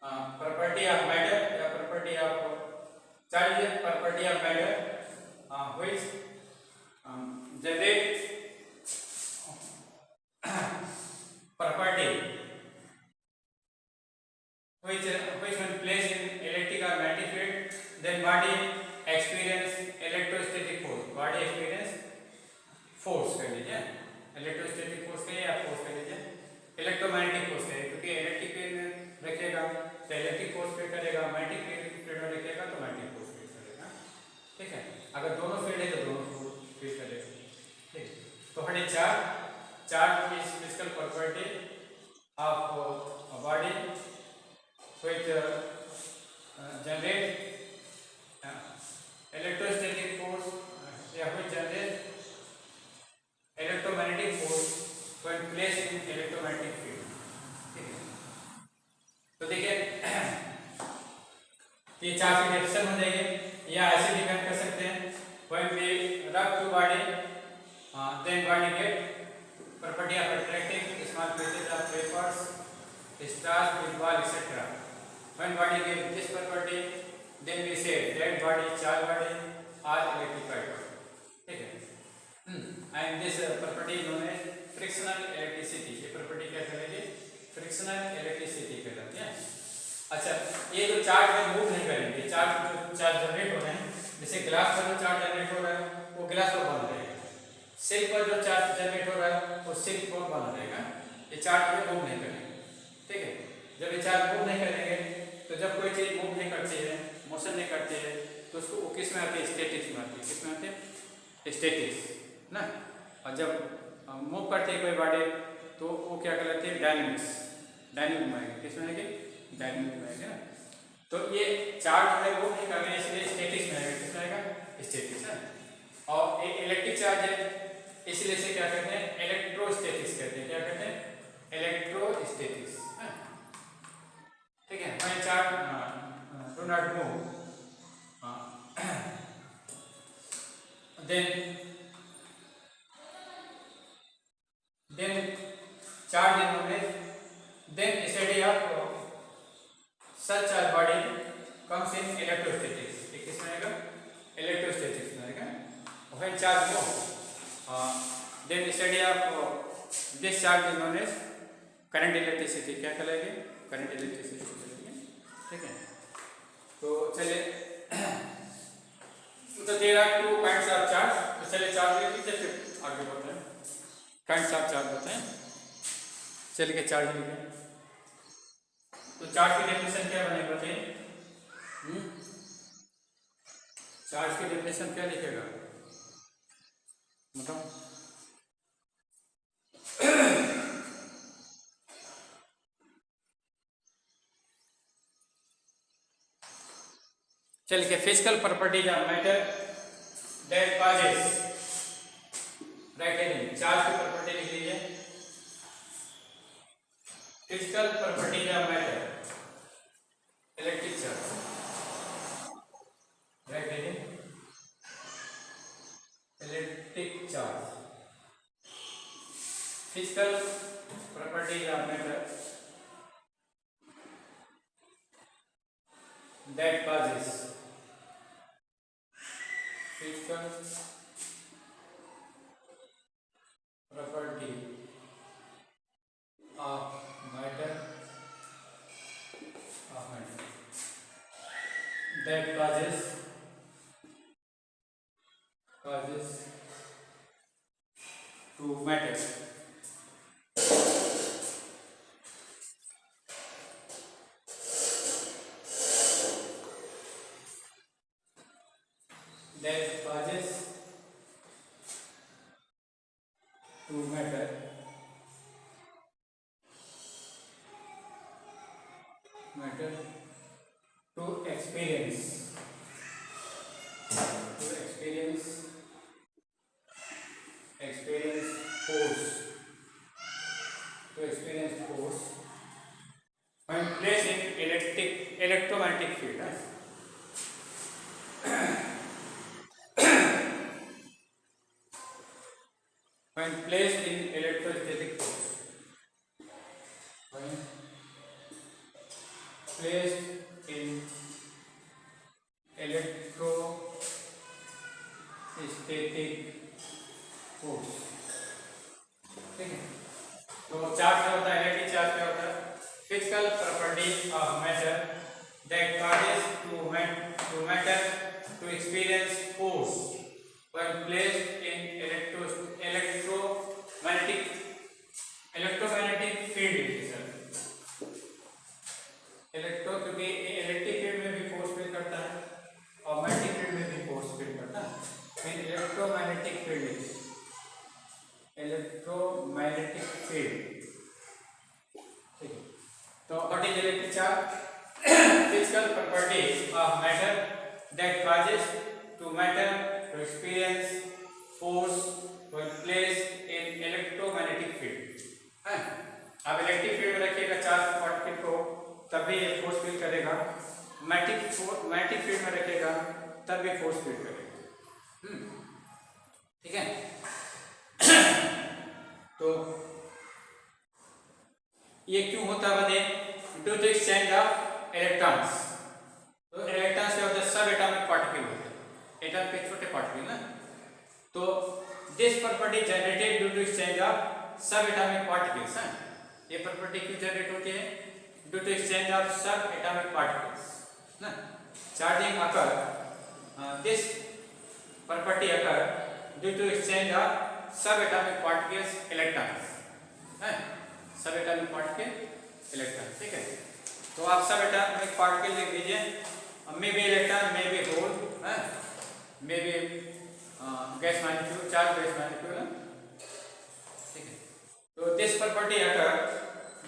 property of matter या property of, charge is property of matter which generate property which when placed in electric or magnetic field, then body experience electrostatic force, body experience force कह लीजिए, electrostatic force कहिए या force कह लीजिए, electromagnetic force कहिए, क्योंकि electric field में रखेगा तो इलेक्ट्रिक फोर्स पे करेगा, मैग्नेटिक फील्ड में रखेगा तो मैग्नेटिक फोर्स पे करेगा, ठीक which generate electrostatic force या which generate electromagnetic force when placed in electromagnetic field. ठीक है, तो देखिए ये चार की डेफिनेशन हो जाएगी, या ऐसे डिफाइन कर सकते हैं when we rub to body then body get property of attracting small pieces of vapors, stars, big ball, etc. When body get this property then we say that body, charged body or electrified body. ठीक है, and this property known as frictional electricity. ये property क्या कहलाती है? Frictional electricity कहलाती है। अच्छा, ये जो चार्ज है मूव नहीं करेंगे, चार्ज जो चार्ज जनरेट हो रहे हैं, जैसे ग्लास पर जो चार्ज जनरेट हो रहा है वो ग्लास पर बना रहेगा, सिल्क पर जो चार्ज जनरेट हो रहा है वो सिल्क पर बना रहेगा, ये चार्ज में मूव नहीं करेंगे। ठीक है, जब ये चार्ज मूव नहीं करेंगे तो जब कोई चीज़ मूव नहीं करती है, मोशन नहीं करती है, तो उसको वो किस में आती है? स्टैटिक्स में आती है। किस में आती है? स्टैटिक्स ना। और जब मूव करती है कोई बॉडी तो वो क्या कहलाती है? डायनेमिक्स। डायनेमिक में आएगी, किस में आएगी? डायनेमिक में आएगी ना। तो ये चार्ज है वो नहीं कर रहे हैं, इसलिए स्टैटिक्स में आएगा। किस में आएगा? स्टैटिक्स है। और ये इलेक्ट्रिक चार्ज है, इसलिए इसे क्या कहते हैं? इलेक्ट्रोस्टैटिक्स कहते हैं। क्या कहते हैं? इलेक्ट्रोस्टैटिक्स। ठीक है, when charge do not move then charge is known as then steady of such a body comes in electrostatics. ये किस में आएगा? इलेक्ट्रोस्टैटिक्स में आएगा। when charge move then steady of this charge is known as current electricity. क्या कहलाएगी? Current electricity कहलाएगी। ठीक है, तो चलिए तो दे रहा है 2 काइंड्स ऑफ चार्ज। तो चलिए चार्ज लिखते हैं, फिर आगे बढ़ते हैं। काइंड्स ऑफ चार्ज होते हैं। चलिए चार्ज लिखें, तो चार्ज की डेफिनेशन क्या बनेगा? बताइए, चार्ज की डेफिनेशन क्या लिखेगा? बताओ। चलिए, physical properties of matter that causes, right heading, charge की प्रॉपर्टी लिख लीजिए। Physical properties of matter, electric charge, right heading, electric charge. Physical properties of matter that causes physical property of matter that causes to matter that causes to matter to experience force when placed in electromagnetic field. When placed in electrostatic force, when placed in electrostatic force, ठीक है। तो charge क्या होता है? Electric charge क्या होता है? Physical property of matter that causes to matter to experience force when placed in electromagnetic field है सर। क्योंकि इलेक्ट्रिक फील्ड में भी फोर्स फील करता है और मैग्नेटिक फील्ड में भी फोर्स फील करता है। फिर इलेक्ट्रोमैग्नेटिक फील्ड, ठीक है। तो what is electric charge? physical property of matter that causes to matter to experience force when placed in electromagnetic field. है अब इलेक्ट्रिक फील्ड में रखिएगा चार्ज पार्टिकल को तभी ये फोर्स फील करेगा, मैग्नेटिक फील्ड में रखेगा तब भी फोर्स फील करेगा। ठीक है। तो ये क्यों होता है बने? Due to exchange of electrons. तो इलेक्ट्रॉन्स क्या होते हैं? सब एटॉमिक पार्टिकल होते हैं, एटॉम के छोटे पार्टिकल ना। तो this property generated due to exchange of subatomic particles हैं। ये प्रॉपर्टी क्यों जनरेट होती है? Due to exchange of subatomic particles ना। Charging occur this property occur due to exchange of subatomic particles electrons है, subatomic particle electron. ठीक है। तो आप सब एटॉमिक पार्टिकल लिख दीजिए, may be electron, may be hole है, may be gas molecule, charge gas molecule. ठीक है। तो this property occur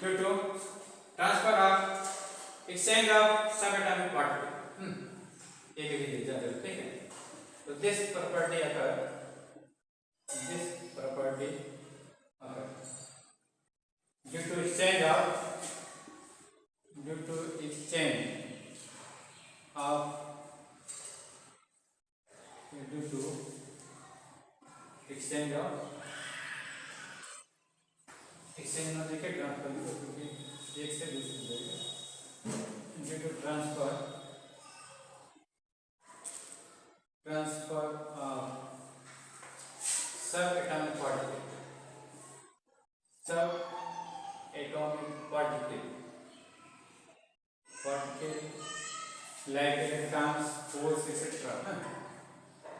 due to transfer of exchange of subatomic particle. ये लिख दीजिए ज्यादा। ठीक है। तो this property occur due to exchange of due to exchange of exchange में देखिए ट्रांसफर क्योंकि एक से दूसरे जाएगा, due to transfer of subatomic particle like electrons, holes, etc.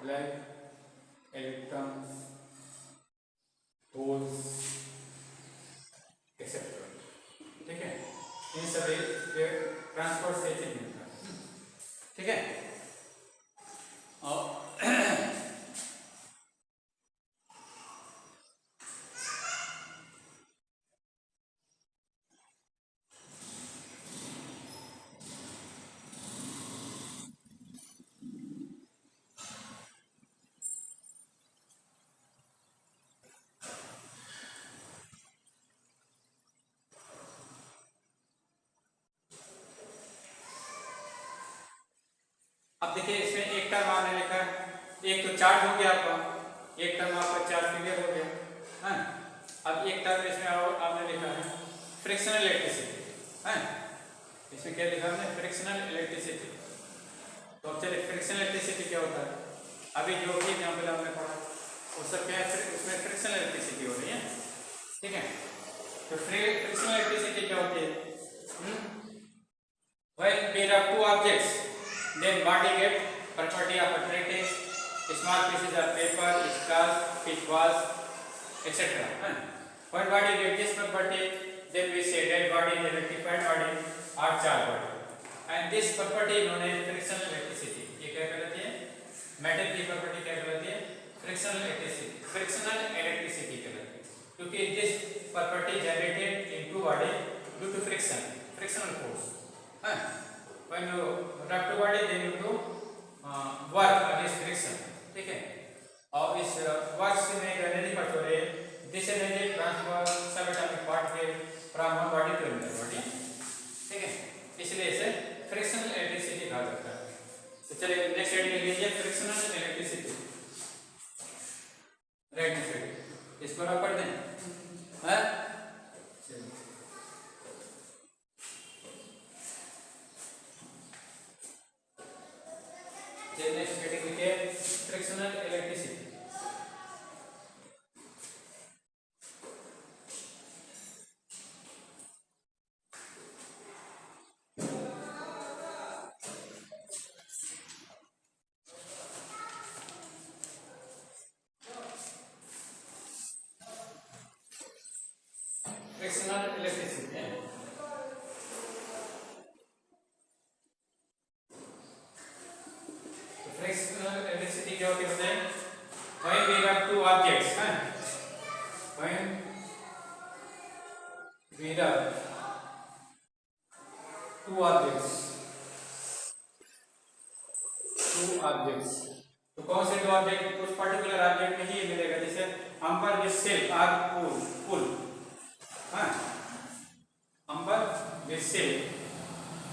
like electrons, holes, etc. ठीक है। इन सभी के ट्रांसपोर्ट से चेंज होता है। ठीक है। और अब देखिए इसमें एक टर्म आपने लिखा है, एक तो चार्ज हो गया आपका, एक टर्म आपका चार्ज क्लियर हो गया है। अब एक टर्म इसमें आपने लिखा है फ्रिक्शनल इलेक्ट्रिसिटी है। इसमें क्या लिखा है? Frictional electricity. तो अब चलिए फ्रिक्शनल इलेक्ट्रिसिटी क्या होता है? अभी जो भी एग्जाम्पल आपने पढ़ा वो सब क्या है? उसमें फ्रिक्शनल इलेक्ट्रिसिटी हो रही है। ठीक है। तो फ्रिक्शनल इलेक्ट्रिसिटी क्या होती है? When there are two objects, then body get property of attracting small pieces of paper, straws, pitch balls, etc. When body get this property, then we say that body is a rectified body or charged body. And this property known as frictional electricity. ये क्या कहलाती है? Metal की property क्या कहलाती है? Frictional electricity. Frictional electricity कहलाती है क्योंकि this property generated in two body due to friction, frictional force. When you rub to body, then you do work against friction. ठीक है। और इस वर्क से में एनर्जी पर हो रहे this energy transfer subatomic particle from one body to another body. ठीक है। इसलिए इसे फ्रिक्शनल इलेक्ट्रिसिटी कहा जाता है। तो चलिए नेक्स्ट हेडिंग लिख लीजिए फ्रिक्शनल इलेक्ट्रिसिटी। राइट साइड इसको आप पढ़ दें। हाँ नेक्स्ट हेडिंग लिखिए frictional electricity. Frictional electricity frictional electricity क्या होती है? Objects, two objects. तो कौन से दो ऑब्जेक्ट? कुछ पर्टिकुलर ऑब्जेक्ट में ही मिलेगा, जैसे amber with silk or fur, हाँ, amber with silk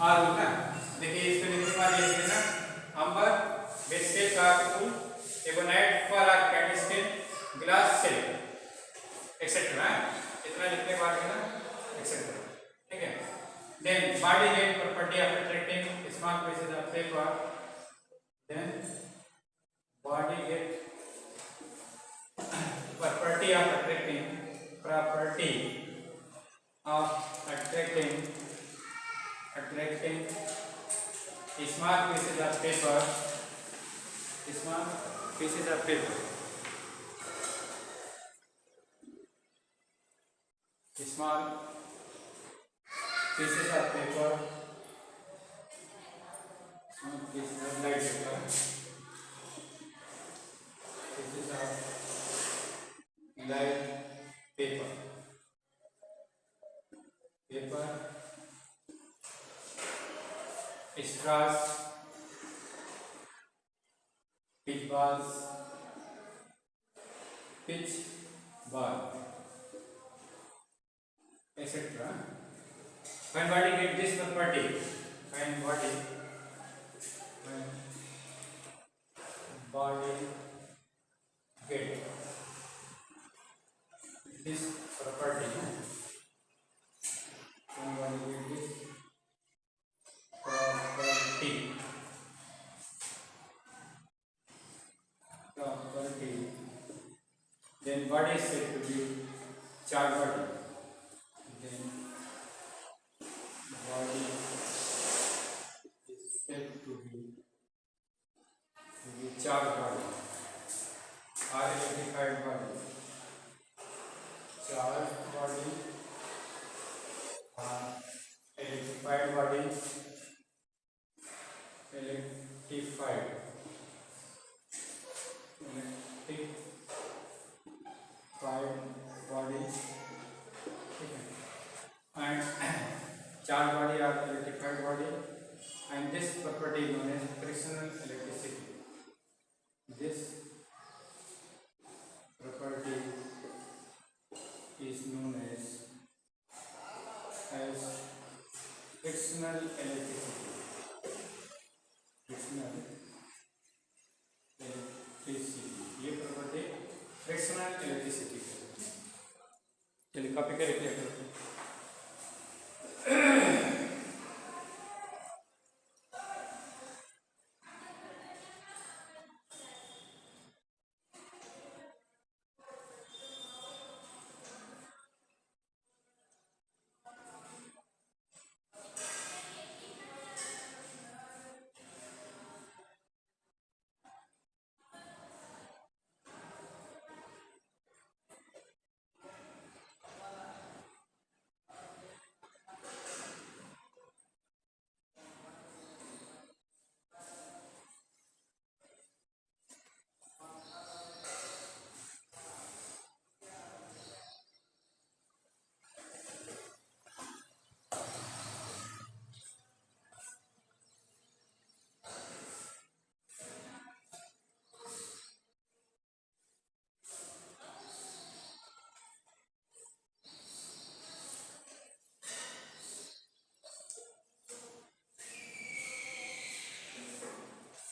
or fur ना। देखिए इसको लिखने के बाद ये लिख देना, amber with silk or fur, ebonite fur or candlestick glass silk etcetera. इतना लिखने के बाद है ना एक्सेट्रा, ठीक है। Then body get property of attracting small pieces of paper, then body get property of attracting small pieces of paper, small pieces of paper, small pieces of paper, small pieces of light paper, pieces of light paper, straws, pitch balls, pitch ball, etc. When body get this property, when body get this property, when body get this property, then body is said to be charged body. Then body is said to be charged body or electrified body. Charged body or electrified body. Electrified body, and charged body or electrified body, and this property is known as frictional electricity. This property is known as frictional electricity. Frictional electricity, ये property frictional electricity. चलिए copy करके लिख लेते हैं।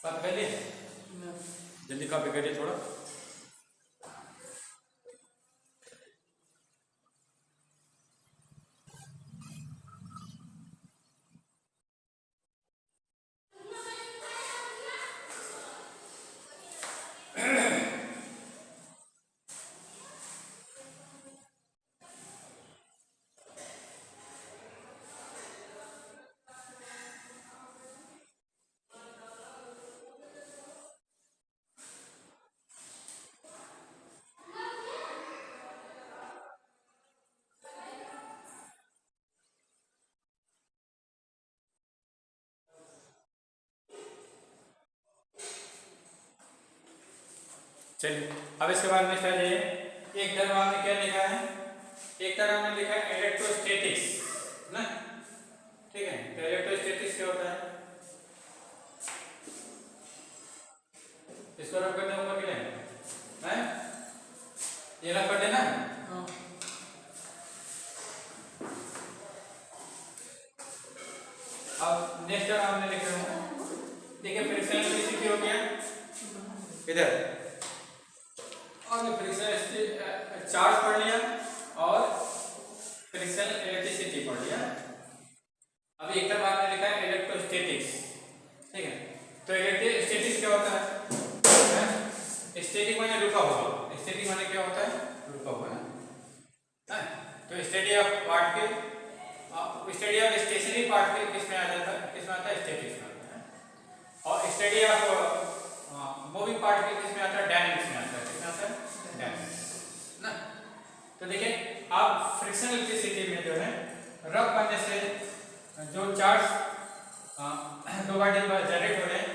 बात कर लिए, जल्दी कॉपी करिए थोड़ा। चलिए अब इसके बाद में क्या जाइए, एक तरफ हमने क्या लिखा है, एक तरफ हमने लिखा है इलेक्ट्रोस्टैटिक्स ना, ठीक है। तो इलेक्ट्रोस्टैटिक्स क्या होता है, इसको रख कर ऊपर के लिए हैं, ये रख कर देना। अब नेक्स्ट हमने लिख रहे हैं, देखिए फ्रिक्शनल इलेक्ट्रिसिटी हो गया इधर, और फ्रिक्शनल चार्ज पढ़ लिया और फ्रिक्शनल इलेक्ट्रिसिटी पढ़ लिया। अभी एक तरफ आपने लिखा है इलेक्ट्रोस्टैटिक्स, ठीक है। तो इलेक्ट्रोस्टैटिक्स क्या होता है, स्टैटिक माने रुका हुआ, स्टैटिक माने क्या होता है, रुका हुआ है। तो स्टडी ऑफ पार्ट के, स्टडी ऑफ स्टेशनरी पार्ट के किसमें आ जाता है, किसमें आता है, स्टैटिक्स में आता है। और स्टडी ऑफ मूविंग पार्ट के किसमें आता है, डायनेमिक्स में आता है, किसमें आता है, डायनेमिक्स ना। तो देखिए आप फ्रिक्शनल इलेक्ट्रिसिटी में जो है रब करने से जो चार्ज दो बॉडी में जनरेट हो रहे हैं,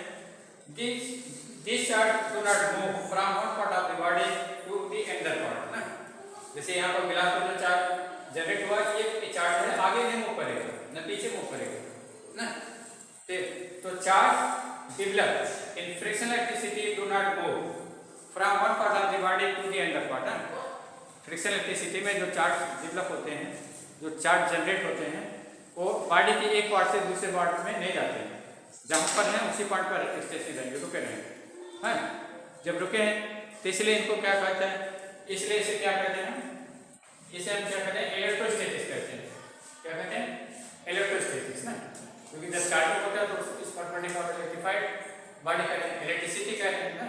this charge do not move from one part of the body to the other part ना। जैसे यहाँ पर गिलास पर जो चार्ज जनरेट हुआ, ये चार्ज है आगे नहीं मूव करेगा ना पीछे मूव करेगा ना। तो charge develop in frictional electricity do not move from one part of the body to the other part ना। फ्रिक्शनल इलेक्ट्रिसिटी में जो चार्ज डेवलप होते हैं, जो चार्ज जनरेट होते हैं, वो बॉडी के एक पार्ट से दूसरे पार्ट में नहीं जाते हैं, जहाँ पर है उसी पार्ट पर स्टेशनरी रहेंगे, रुके रहेंगे हैं। जब रुके हैं तो इसलिए इनको क्या कहते हैं, इसलिए इसे क्या कहते हैं, इसे हम क्या कहते हैं, इलेक्ट्रोस्टैटिक्स कहते हैं। क्या कहते हैं, इलेक्ट्रोस्टैटिक्स ना। क्योंकि जब चार्जिंग होता है तो इस परपेंडिकुलर इलेक्ट्रिफाइड बॉडी का इलेक्ट्रिसिटी कहते हैं ना,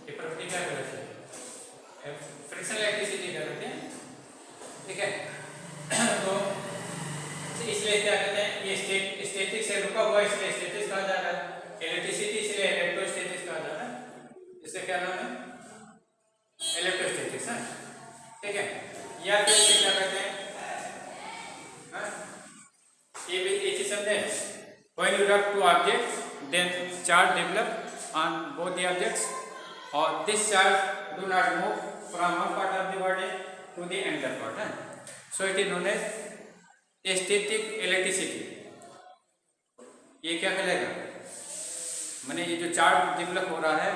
ये प्रॉपर्टी क्या कहते हैं, फ्रिक्शनल इलेक्ट्रिसिटी कहते हैं, ठीक है। तो इसलिए क्या कहते हैं, ये स्टैटिक से रुका हुआ इसलिए स्टैटिक्स कहा जा रहा है, इलेक्ट्रिसिटी इसलिए इलेक्ट्रोस्टैटिक्स कहा जा रहा है। इससे क्या नाम है, इलेक्ट्रोस्टैटिक्स है, ठीक है। या फिर इसे क्या कहते हैं, ये भी एक चीज समझे, when you rub two objects then charge develop on both the objects और this charge do not move from one part of the body to the other part है। So it is known as static electricity. ये क्या कहलाएगा, माने ये जो charge develop हो रहा है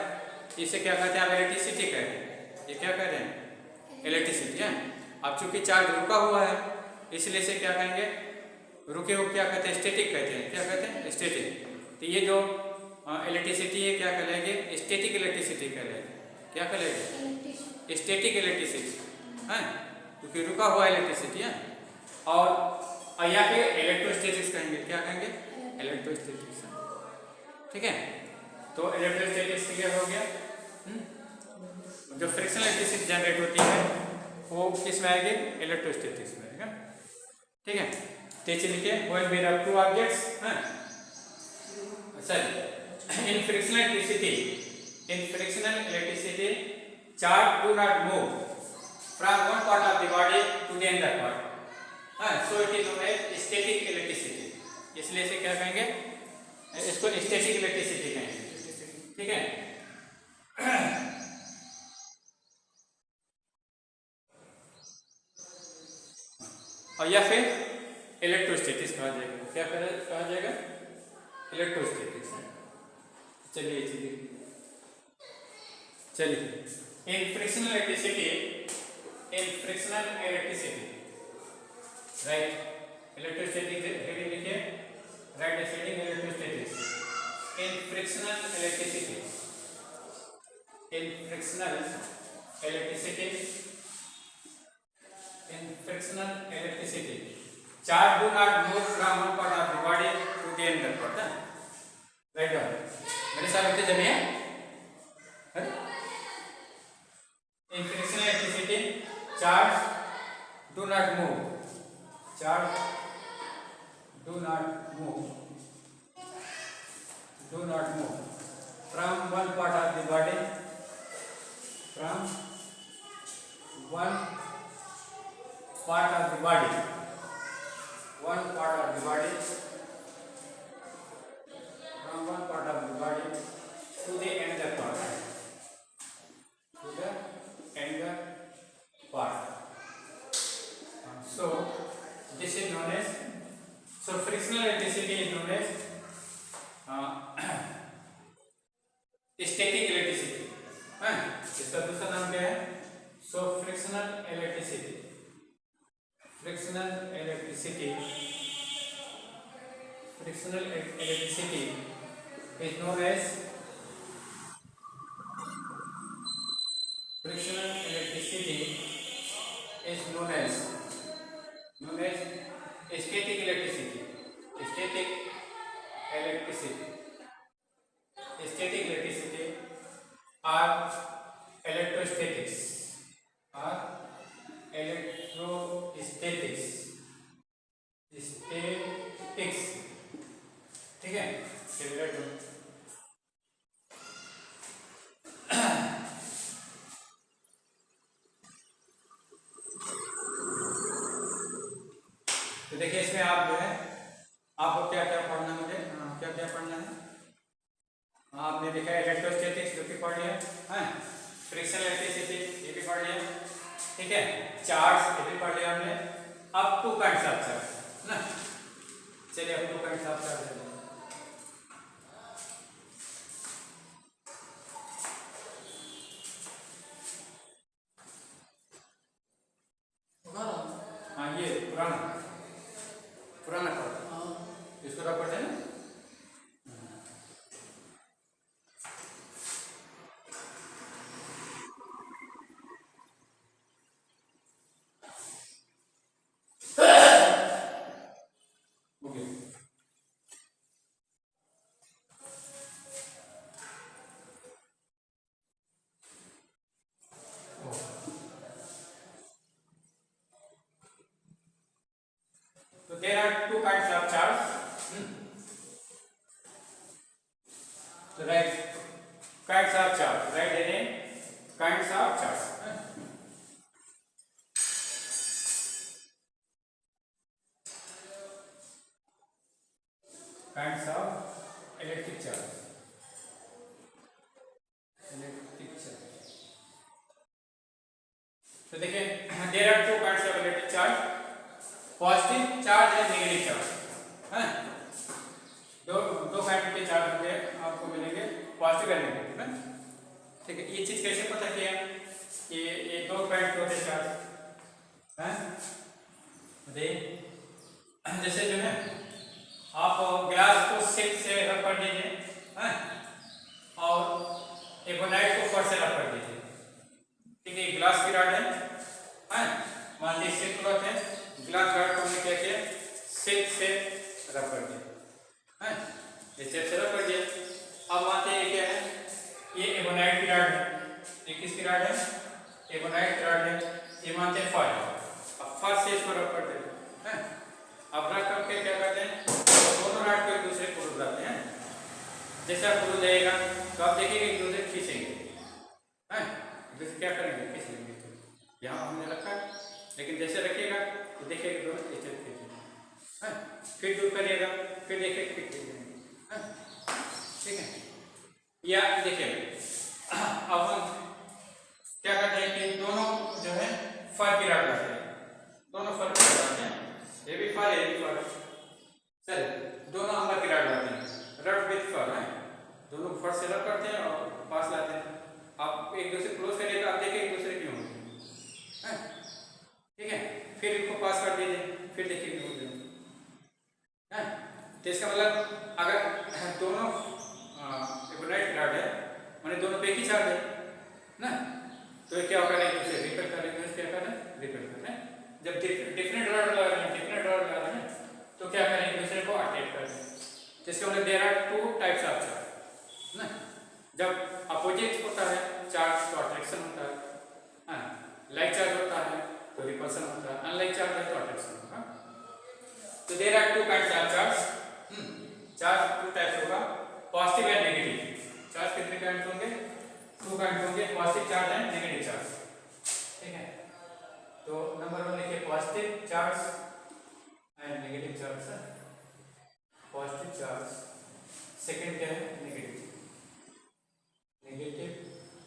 इसे क्या कहते हैं, आप इलेक्ट्रिसिटी कहते हैं। ये क्या कह रहे हैं, इलेक्ट्रिसिटी है। अब चूंकि चार्ज रुका हुआ है इसलिए इसे क्या कहेंगे, रुके हुए क्या कहते हैं, स्टैटिक कहते हैं। क्या कहते हैं, स्टैटिक। तो ये जो इलेक्ट्रिसिटी है क्या कहलाएगी, स्टैटिक इलेक्ट्रिसिटी कहलाएगी। क्या कहलाएगी, स्टैटिक इलेक्ट्रिसिटी है, क्योंकि रुका हुआ इलेक्ट्रिसिटी है। और या फिर इलेक्ट्रोस्टैटिक्स कहेंगे। क्या कहेंगे, इलेक्ट्रोस्टैटिक्स, ठीक है। तो इलेक्ट्रोस्टैटिक्स क्लियर हो गया। जो फ्रिक्शनल इलेक्ट्रिसिटी जनरेट होती है वो किस में आएगी, इलेक्ट्रोस्टैटिक्स में आएगा, ठीक है। नीचे लिखिए, when we rub two objects, sorry, in frictional electricity charge do not move from one part of the body to the other part, so it is known as static electricity. इसलिए इसे क्या कहेंगे, इसको स्टैटिक इलेक्ट्रिसिटी कहेंगे, ठीक है। और या फिर इलेक्ट्रोस्टैटिक्स कहा जाएगा। क्या कहा जाएगा, इलेक्ट्रोस्टैटिक्स। चलिए in frictional electricity, right, electrostatic heading लिखिए, write heading electrostatics. In frictional electricity charge do not move from one part of the body to the other part, write down. मेरे साथ लिखते चलिए, in frictional electricity charge do not move from one part of the body frictional electricity is known as frictional electricity is known as static electricity. Static electricity. Static electricity are electrostatics. Are electrostatics. Statics. ठीक है, चलिए तो देखिए इसमें आप जो है आपको क्या क्या पढ़ना है, मुझे क्या क्या पढ़ना है। आपने देखा इलेक्ट्रोस्टैटिक्स जो कि पढ़ लिया है, फ्रिक्शनल इलेक्ट्रिसिटी ये भी पढ़ लिया, ठीक है, चार्ज ये भी पढ़ लिया हमने। अब 2.7 चार्ज ना, चलिए अब 2.7 चार्ज है। हाँ ये पुराना पुराना पढ़, इसको रख पढ़ते हैं ना। So there are 2 kinds of charge. So right kinds of charge. Write the name kinds of charge. Kinds of electric charge. Electric charge. So देखिए there are 2 kinds of electric charge. Positive charge है, negative charge है, दो kind के charge होंगे आपको मिलेंगे, positive और negative है, ठीक है। ये चीज कैसे पता किया कि ये दो काइंड के होते चार्ज हैं। जैसे जो है आप ग्लास को सिल्क से रब कर दीजिए हैं, और एबोनाइट को फर से रब कर दीजिए, ठीक है। ग्लास की रॉड है, मान लीजिए सिल्क क्लॉथ है, ग्लास रॉड को हमने क्या किया, सिल्क से रब कर दिया, ये सिल्क से रब कर दिया। अब मानते हैं क्या है, ये एबोनाइट की रॉड है, ये किसकी रॉड है, एबोनाइट की रॉड है, ये मानते हैं फर। अब फर से इसको रब कर देते हैं, अब रब करके क्या करते हैं, दोनों रॉड को एक दूसरे को पुल जाते हैं। जैसे आप पुल जाएगा तो आप देखिएगा एक दूसरे खींचेंगे, जैसे क्या करेंगे, खींच लेंगे। यहाँ हमने रखा है, लेकिन जैसे रखिएगा तो देखिएगा दोनों खींचे खींचे, फिर दूर करिएगा, फिर देखिए फिर खींचेंगे, ठीक है। या देखिए अब हम क्या करते हैं कि दोनों जो है फर की रॉड लाते हैं, दोनों फर की रॉड लाते हैं, ये भी फर ये भी फर, सर दोनों अंबर की रॉड लाते हैं, रॉड विद फर है, दोनों फर से रब करते हैं और पास लाते हैं। आप एक दूसरे क्लोज करिएगा, आप देखिए एक दूसरे क्यों होंगे, ठीक है। फिर इनको पास कर दीजिए, फिर देखिए क्यों होंगे, तो इसका मतलब अगर दोनों एबोनाइट रॉड है माने दोनों पे ही चार्ज है ना, तो क्या होगा, एक दूसरे रिपेल करेंगे, क्या करें रिपेल करें। जब डिफरेंट रॉड लगा रहे हैं, डिफरेंट रॉड लगा रहे हैं, तो क्या करें, एक दूसरे को अटैक करें। जिसके मतलब there are 2 types of charge ना, जब अपोजिट होता है चार्ज तो अट्रैक्शन होता है, लाइक चार्ज होता है तो रिपल्सन होता है, अनलाइक चार्ज है तो अट्रैक्शन होगा। तो there are 2 kinds of charge, charge 2 types होगा, पॉजिटिव एंड नेगेटिव। चार्ज कितने काइंड होंगे, 2 काइंड होंगे, positive charge and negative charge, ठीक है। तो नंबर 1 लिखिए positive charge and negative charge, positive charge, second क्या है नेगेटिव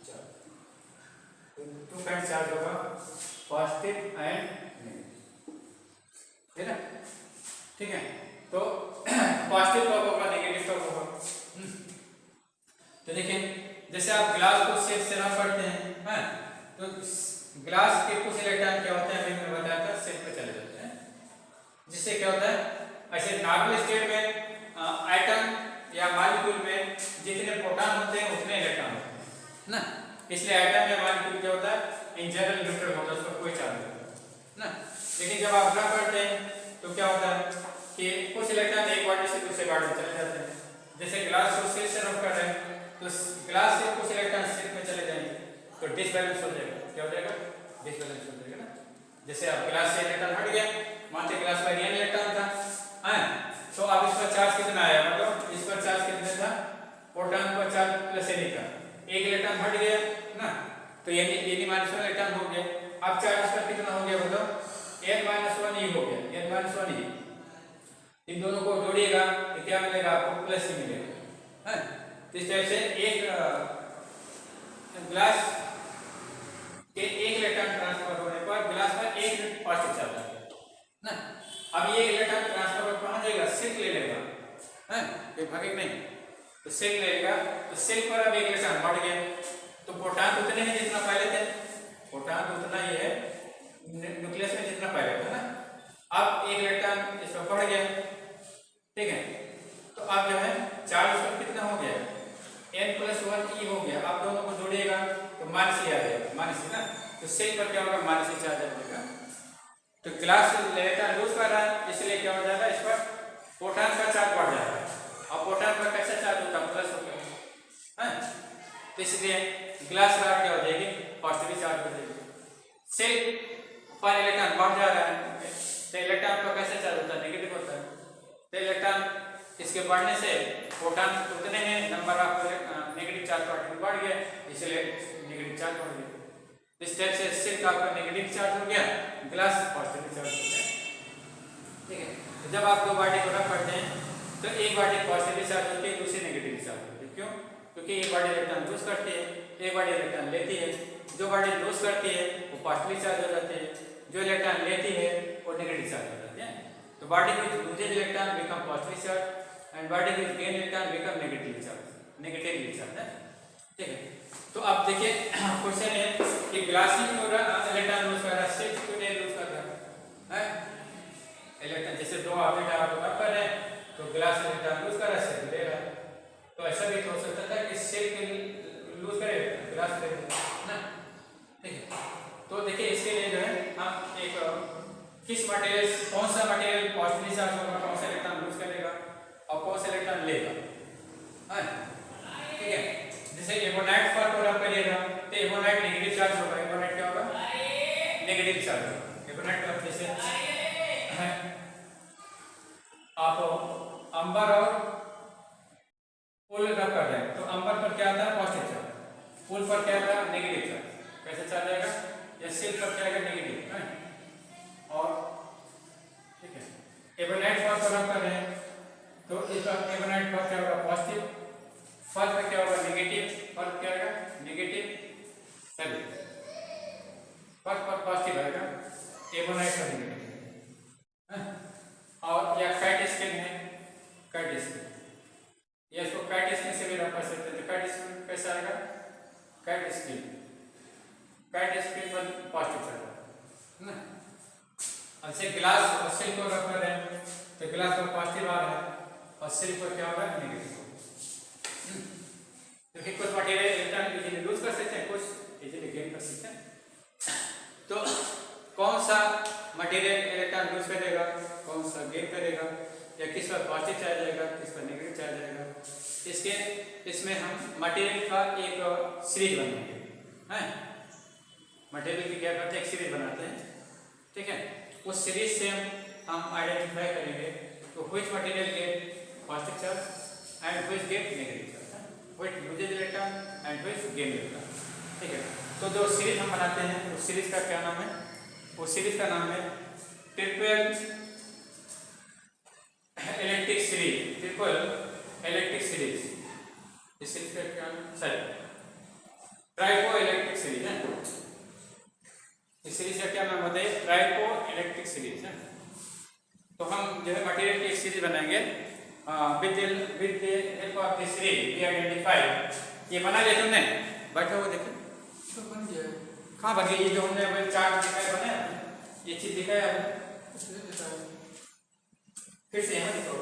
चार्ज। तो 2 काइंड चार्ज होगा, पॉजिटिव एंड नेगेटिव, है ना, ठीक है। तो पॉजिटिव कब होगा, नेगेटिव कब होगा, तो देखिए जैसे आप ग्लास को सिल्क से रब करते हैं, तो ग्लास के कुछ इलेक्ट्रॉन क्या होते हैं, अभी मैंने बताया था, सिल्क पे चले जाते हैं, जिससे क्या होता है, ऐसे नॉर्मल स्टेट में इसलिए एटम या मॉलिक्यूल क्या होता है इन जनरल न्यूट्रल होता है, उसका कोई चार्ज नहीं होता ना। लेकिन जब आप ड्रा करते हैं तो क्या होता है कि कुछ इलेक्ट्रॉन एक बॉडी से दूसरे बॉडी में चले जाते हैं। जैसे ग्लास को सिल्क से रब कर रहे हैं तो ग्लास से कुछ इलेक्ट्रॉन सिल्क में चले जाएंगे तो डिसबैलेंस हो जाएगा। क्या हो जाएगा? डिसबैलेंस हो जाएगा ना। जैसे अब ग्लास से इलेक्ट्रॉन हट गया, मानते ग्लास पर n इलेक्ट्रॉन था है, तो अब इस पर चार्ज कितना आया, मतलब इस पर चार्ज कितना था, प्रोटॉन पर चार्ज प्लस n का, एक इलेक्ट्रॉन हट गया ना, तो n -1 इलेक्ट्रॉन हो गया। अब चार्ज इस पर कितना हो गया बताओ, n-1 e हो गया, n-1 e। इन दोनों को जोड़िएगा तो क्या मिलेगा आपको, प्लस ही मिलेगा है। तो इस तरह से एक ग्लास के एक इलेक्ट्रॉन ट्रांसफर होने पर ग्लास में 1 यूनिट पॉजिटिव चार्ज आ गया ना। अब ये इलेक्ट्रॉन ट्रांसफर कहां जाएगा, सिल्क ले लेगा है, ये भागेगा नहीं, तो सिल्क ले लेगा, तो सिल्क पर अब एक इलेक्ट्रॉन बढ़ गया, तो प्रोटॉन उतने ही जितना पहले थे, प्रोटॉन उतना ही है न्यूक्लियस में जितना पहले था ना। अब एक इलेक्ट्रॉन इसमें बढ़ गया, ठीक है, तो अब जो है चार्ज उसका कितना हो गया, n+1 e हो गया। आप दोनों को जोड़िएगा तो माइनस ही आ जाएगा, माइनस ही ना, तो सिल्क पर क्या होगा, माइनस ही चार्ज आ जाएगा। तो ग्लास इलेक्ट्रॉन लूज कर रहा है, इसलिए क्या हो जाएगा, इस पर प्रोटॉन का चार्ज बढ़ जाएगा। अब प्रोटॉन पर कैसा चार्ज होता है, प्लस होगा है, तो इसलिए ग्लास रॉड क्या हो जाएगी, पॉजिटिव चार्ज हो जाएगी। सिल्क पर इलेक्ट्रॉन बढ़ जा रहा है तो इलेक्ट्रॉन पर कैसा चार्ज होता है, नेगेटिव होता है। तो इलेक्ट्रॉन इसके बढ़ने से प्रोटॉन उतने हैं, number of negative charge particle बढ़ गया, इसलिए नेगेटिव चार्ज बढ़ गया। इस टाइप से सिल्क आपका नेगेटिव चार्ज हो गया, ग्लास पॉजिटिव चार्ज हो गया, ठीक है। तो जब आप दो बॉडी को रब करते हैं तो एक बॉडी पॉजिटिव चार्ज होती है, दूसरी नेगेटिव चार्ज होती है। क्यों? क्योंकि एक बॉडी इलेक्ट्रॉन लूज करती है, एक बॉडी इलेक्ट्रॉन लेती है। जो बॉडी लूज करती है वो पॉजिटिव चार्ज हो जाती है, जो इलेक्ट्रॉन लेती है वो नेगेटिव चार्ज हो जाती है। तो body which loses electron become positive charge and body which gain electron become negative charge है, ठीक है। तो अब देखिए क्वेश्चन है कि ग्लास ही क्यों इलेक्ट्रॉन लूज कर रहा है, सिल्क क्यों नहीं लूज कर रहा है इलेक्ट्रॉन। जैसे दो ऑब्जेक्ट आप रब कर रहे हैं तो ग्लास इलेक्ट्रॉन लूज कर रहा है, सिल्क ले रहा है, तो ऐसा भी हो सकता था कि सिल्क लूज करे ग्लास ले ना, ठीक है। तो देखिए इसके लिए जो है हम एक किस मटेरियल, कौन सा मटेरियल पॉजिटिव चार्ज होगा, कौन सा इलेक्ट्रॉन लूज करेगा और कौन सा इलेक्ट्रॉन लेगा है, ठीक है। जैसे एबोनाइट पर को रब करिएगा तो एबोनाइट नेगेटिव चार्ज होगा, एबोनाइट क्या होगा, नेगेटिव चार्ज होगा। एबोनाइट पर जैसे आप अंबर और फूल रब कर रहे हैं तो अंबर पर क्या आता है, पॉजिटिव चार्ज, फूल पर क्या आता है, नेगेटिव चार्ज। कैसे चार्ज आएगा, या सिल्क पर क्या आएगा, नेगेटिव है, और ठीक है। एबोनाइट पर रब कर रहे हैं तो इस पर एबोनाइट पर क्या होगा, पॉजिटिव, फल पर क्या होगा, नेगेटिव, फल क्या आएगा, नेगेटिव, चलिए फल पर पॉजिटिव आएगा, एबोनाइट पर नेगेटिव, और या कैट स्किन है, कैट स्किन, या इसको कैट स्किन से भी रब कर सकते हैं। तो कैट स्किन कैसा आएगा, कैट स्किन पर पॉजिटिव चार्ज ना। अब से ग्लास और सिल्क को रब कर रहे हैं तो ग्लास पर पॉजिटिव आ रहा है और सिल्क पर क्या होगा, नेगेटिव। क्योंकि कुछ मटेरियल इलेक्ट्रॉन इजीली लूज कर सकते हैं, कुछ इजीली गेन कर सकते हैं। तो कौन सा मटेरियल इलेक्ट्रॉन लूज करेगा, कौन सा गेन करेगा, या किस पर पॉजिटिव चार्ज आएगा, किस पर नेगेटिव चार्ज आएगा, इसमें हम मटेरियल का एक सीरीज बनाएंगे हैं। मटेरियल की क्या करते हैं, एक सीरीज बनाते हैं, ठीक है। उस सीरीज से हम आइडेंटिफाई करेंगे तो which material gate positive charge and which get negative charge, which loses electron and which gain electron, ठीक है। तो जो सीरीज हम बनाते हैं उस सीरीज का क्या नाम है, उस सीरीज का नाम है triple electric series, triple electric series. इस सीरीज का क्या नाम, सॉरी ट्राइको इलेक्ट्रिक सीरीज है। इस सीरीज का क्या नाम होता है, ट्राइको इलेक्ट्रिक सीरीज है। तो हम जो है मटेरियल की एक सीरीज बनाएंगे with the help of this series we identify. ये बना लिया तुमने, बैठा हुआ देखो तो बन गया, कहाँ बन गया, ये जो हमने अभी चार्ट दिखाया बना ये चीज दिखाया, फिर से यहाँ दिखाओ,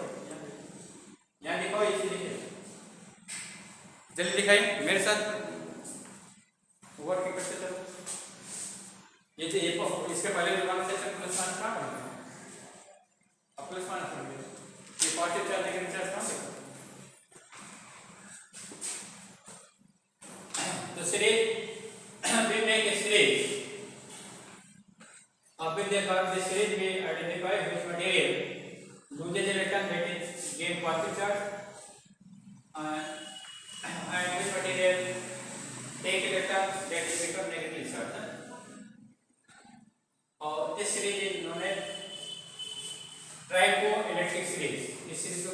यहाँ दिखाओ, ये चीज दिखाई, जल्दी दिखाई मेरे साथ,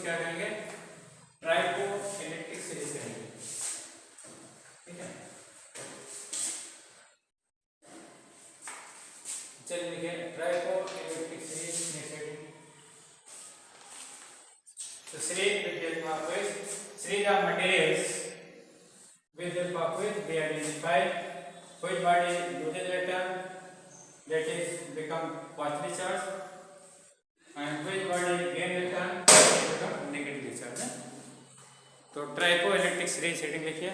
क्या कहेंगे, ट्राइको इलेक्ट्रिक सीरीज कहेंगे, ठीक है। चलिए लिखिए ट्राइको इलेक्ट्रिक सीरीज नेसेटिव। So series with help of which series of materials with help of which we identify which body loses electron, that is become positive charge, and which body gain electron, become negative charge. तो tricho electric series heading लिखिए।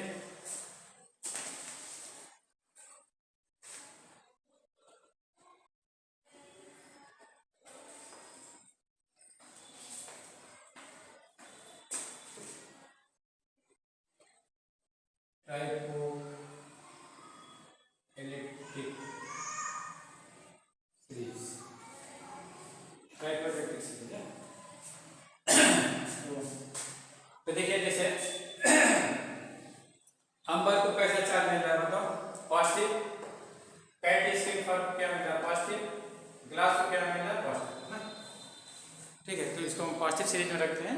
Triboelectric series, tricho electric series है। तो देखिए जैसे अंबर को कैसा charge मिल रहा है बताओ, पॉजिटिव। कैट स्क्रीन पर क्या मिल रहा है, पॉजिटिव। ग्लास को क्या मिल रहा है, पॉजिटिव, है ना। ठीक है, तो इसको हम पॉजिटिव सीरीज में रखते हैं।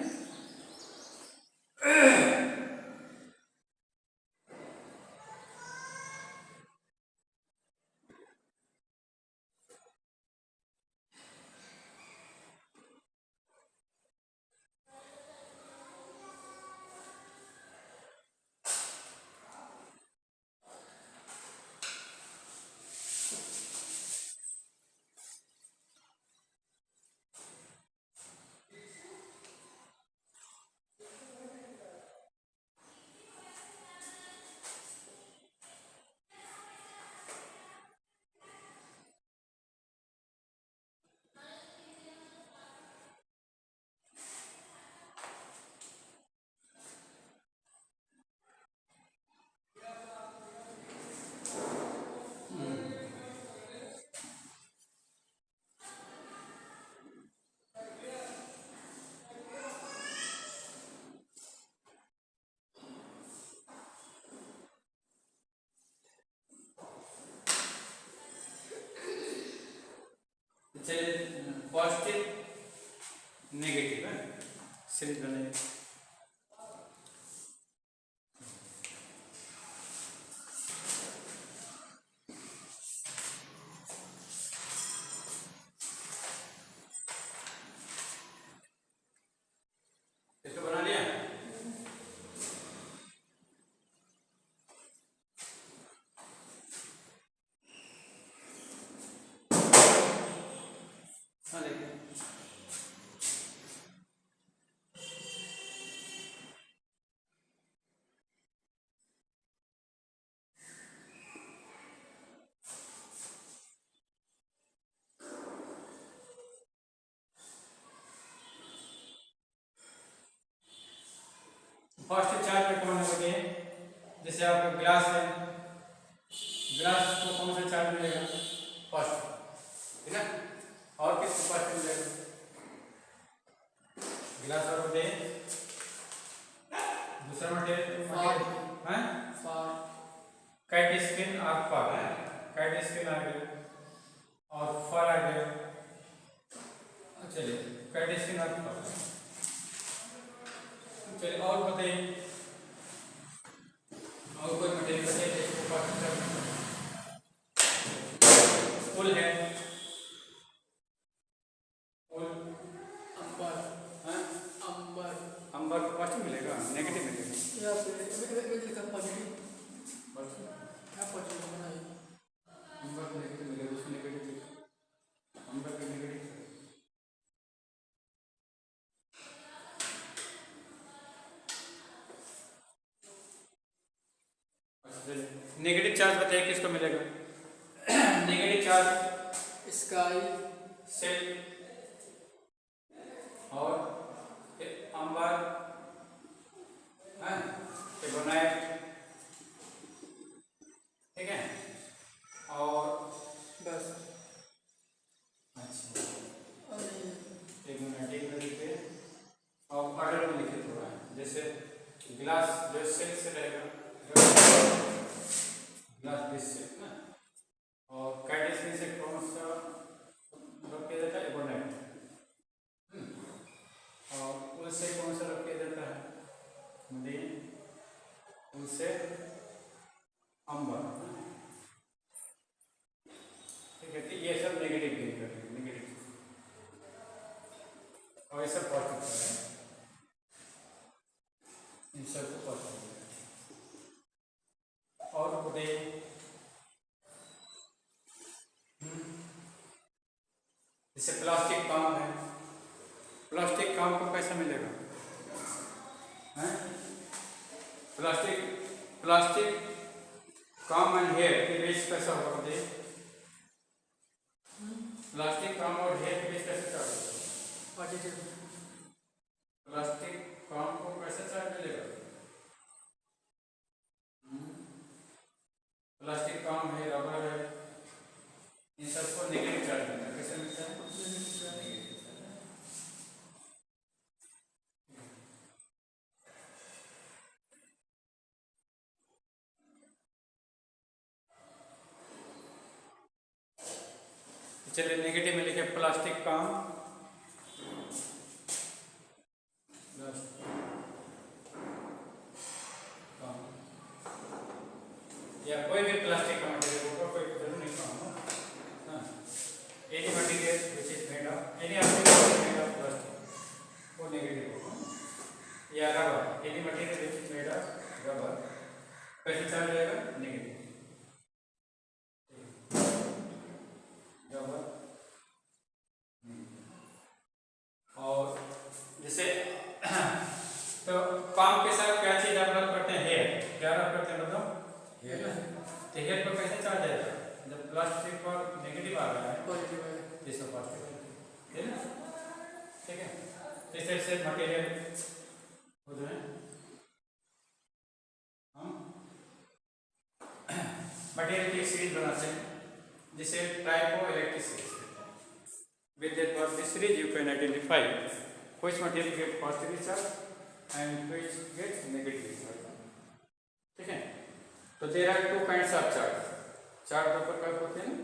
चलिए पॉजिटिव नेगेटिव है सीरीज बनेगी। इसको बना लिया। हाँ देखिए पॉजिटिव चार्ज में कौन है, जैसे आपका ग्लास है, ग्लास को कौन सा चार्ज मिलेगा, पॉजिटिव, है ना। और किसको पॉजिटिव मिलेगा, ग्लास और दे दूसरा मटेरियल है काइट स्क्रीन और फर है, काइट स्क्रीन आ गया और फर आ गया। चलिए काइट स्क्रीन और फर, चलिए और बताइए और कोई मटेरियल बताइए जिसको पॉजिटिव फुल है, फुल अंबर है, अंबर को पॉजिटिव मिलेगा नेगेटिव मिलेगा, या फिर लिखा पॉजिटिव, अंबर को नेगेटिव मिलेगा, उसको नेगेटिव लिखो, अंबर को नेगेटिव। नेगेटिव चार्ज बताइए किसको मिलेगा, नेगेटिव चार्ज स्काई, सेल और अंबर है, एबोनाइट, ठीक है। और बस अच्छा एक मिनट लिखिए और ऑर्डर में लिखिए थोड़ा, जैसे ग्लास जो सेल से रहेगा, ग्लास बेस से ना, और काइट स्क्रीन से कौन सा ड्रॉप किया जाता है, एबोनाइट, और उससे कौन से अंबर, ठीक है। तो ये सब नेगेटिव गेन करेंगे, नेगेटिव, और ये सब पॉजिटिव है, इन सबको पॉजिटिव है। और उदय जैसे प्लास्टिक काम है, प्लास्टिक काम को कैसे मिलेगा, हैं? प्लास्टिक काम एंड हेयर के बीच कैसा होगा बताइए? प्लास्टिक काम और हेयर के बीच कैसे चार्ज होगा? पॉजिटिव। प्लास्टिक काम को कैसे चार्ज मिलेगा? प्लास्टिक काम है, रबर है, इन सबको नेगेटिव चार्ज मिलता है। कैसे मिलता है? Negative charge. चलिए नेगेटिव में लिखे प्लास्टिक काम, या कोई भी प्लास्टिक का मटेरियल होगा, कोई जरूरी नहीं काम हो, any material which is made of any article made of plastic, वो नेगेटिव होगा। या rubber, any material which is made of rubber, कैसे चार्ज रहेगा? नेगेटिव। रबर, और जैसे तो काम के साथ क्या चीज आप रब करते हैं? हेयर। क्या रब करते हैं बताओ? हेयर ना। तो हेयर पर कैसे चार्ज आएगा? जब प्लास्टिक पर नेगेटिव आ रहा है, पॉजिटिव है। इसमें पॉजिटिव है ना, ठीक है। इस तरह से मटेरियल हो जो है हम मटेरियल की सीरीज बनाते हैं, जिसे टाइपो इलेक्ट्रिक सीरीज कहते हैं। With that part this series you can identify which material get positive charge and which gets negative charge, ठीक है। तो there are two kinds of charge, चार दो प्रकार होते हैं।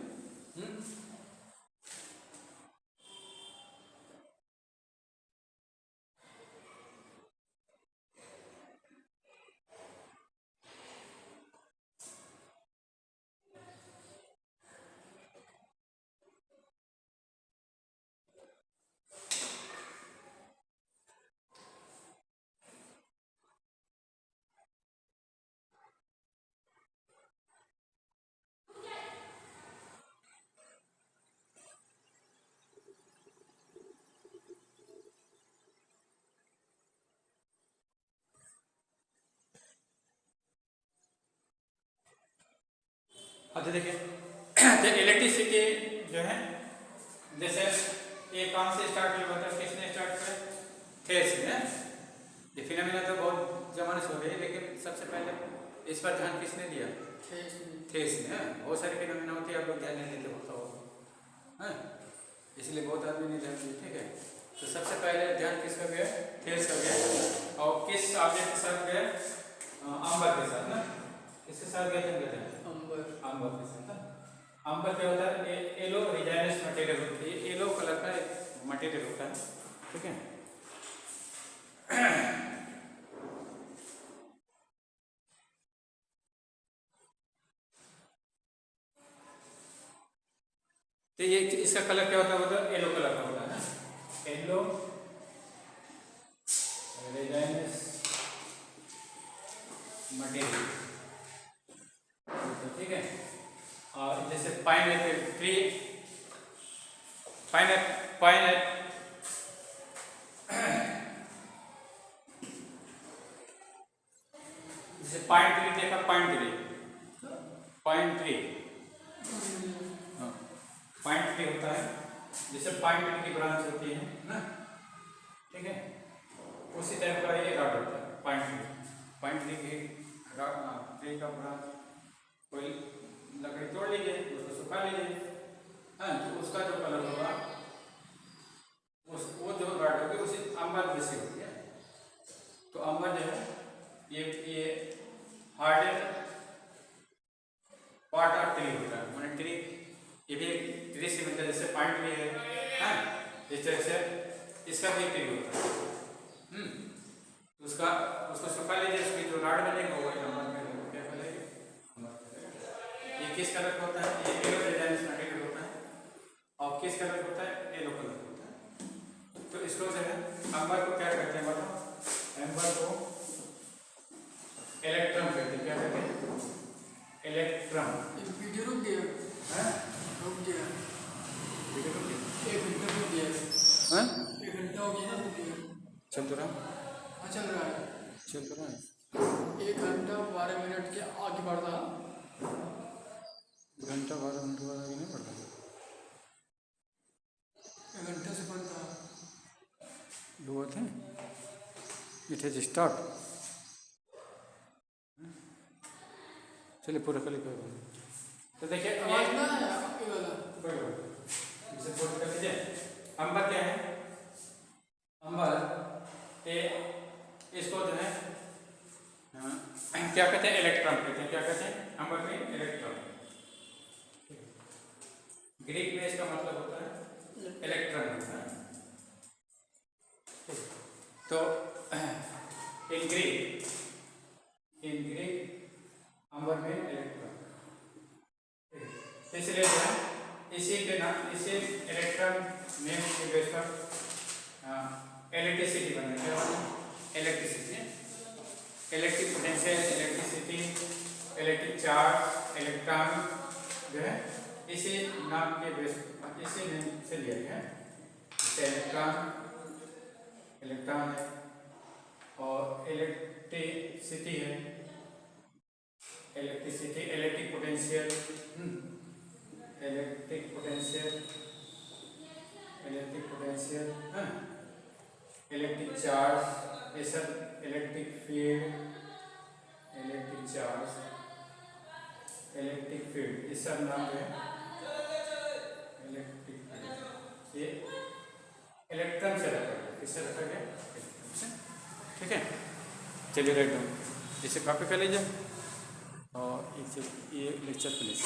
अच्छा देखिए, तो इलेक्ट्रिसिटी जो है, जैसे ये काम से स्टार्ट हुई, मतलब किसने स्टार्ट किया? थेल्स ने। ये फिनोमेना तो बहुत जमाने से हो गई, लेकिन सबसे पहले इस पर ध्यान किसने दिया? थेल्स ने। बहुत सारे फिनोमेना होते हैं, आप लोग ध्यान नहीं देते होता हो, हैं? इसलिए बहुत आदमी नहीं ध्यान दिए, ठीक है। तो सबसे पहले ध्यान किसका गया? थेल्स का गया। और किस ऑब्जेक्ट के साथ गया? अंबर के साथ ना। किसके साथ गया? अंबर के साथ ना। अंबर क्या होता है? येलो रिजाइनस मटेरियल होती है, येलो कलर का एक मटेरियल होता है, ठीक है। तो ये इसका कलर क्या होता है? येलो कलर का होता है ना, येलो रिजाइनस मटेरियल, ठीक है। और जैसे पाइनएप्पल ट्री, पाइनएप्पल जैसे पाइन ट्री देखा, पाइन ट्री होता है, जैसे पाइन ट्री की ब्रांच होती है ना, ठीक है। उसी टाइप का ये रॉड होता है पाइन ट्री की ट्री का ब्रांच। कोई लकड़ी तोड़ लीजिए, उसको सुखा लीजिए, हाँ, तो उसका जो कलर होगा, वो जो रॉड होगी उसी अंबर जैसी होती है। तो अंबर जो है ये हार्डेड पार्ट ऑफ ट्री होता है, मैंने ट्री, ये भी ट्री से मिलता है, जैसे पाइन ट्री है, हाँ, इस तरह से इसका भी ट्री होता है। उसको सुखा लीजिए, उसकी जो रॉड बनेगा वो अंबर में किस कलर का होता है? ये येलो रेडियस कलर होता है। और किस कलर का होता है? येलो कलर का होता है। तो इसको जो है एम्बर को क्या कहते हैं बताओ? एम्बर को इलेक्ट्रॉन कहते हैं। क्या कहते हैं? इलेक्ट्रॉन। वीडियो रुक गया। हैं? रुक गया। वीडियो रुक गया। 1 घंटा रुक गया। हैं? 1 घंटा हो गया ना, रुक गया। चल तो रहा। हाँ चल रहा है। चल तो रहा है। 1 घंटा 12 मिनट के आगे बढ़ रहा। घंटा 12 मिनट बाद आगे नहीं बढ़ता। 1 घंटे से बंद था। दो थे। It has start. चलिए पूरा कर लीजिए। तो देखिए आवाज ना है ये वाला। इसे पूरा कर लीजिए। अंबर क्या है? अंबर ये इसको जो है क्या कहते हैं? इलेक्ट्रॉन कहते हैं। क्या कहते हैं? अंबर में इलेक्ट्रॉन। ग्रीक में इसका मतलब होता है इलेक्ट्रॉन होता है। तो इन ग्रीक अंबर में इलेक्ट्रॉन, इसलिए जो है इसी के नाम, इसी इलेक्ट्रॉन नेम के बेस पर इलेक्ट्रिसिटी बन गया। Electricity, electric potential, electricity, electric charge, electron जो है इसी नाम के बेस, इसी नेम से लिया गया है। इलेक्ट्रॉन है और इलेक्ट्रिसिटी है। Electricity, electric potential, electric potential, electric charge, ये सब electric field, electric charge, electric field, ये सब नाम है इलेक्ट्रिक फील्ड। ये इलेक्ट्रॉन से रखा गया। किससे रखा गया? इलेक्ट्रॉन से। ठीक है, चलिए राइट डाउन, इसे कॉपी कर लीजिए और ये लेक्चर फिनिश।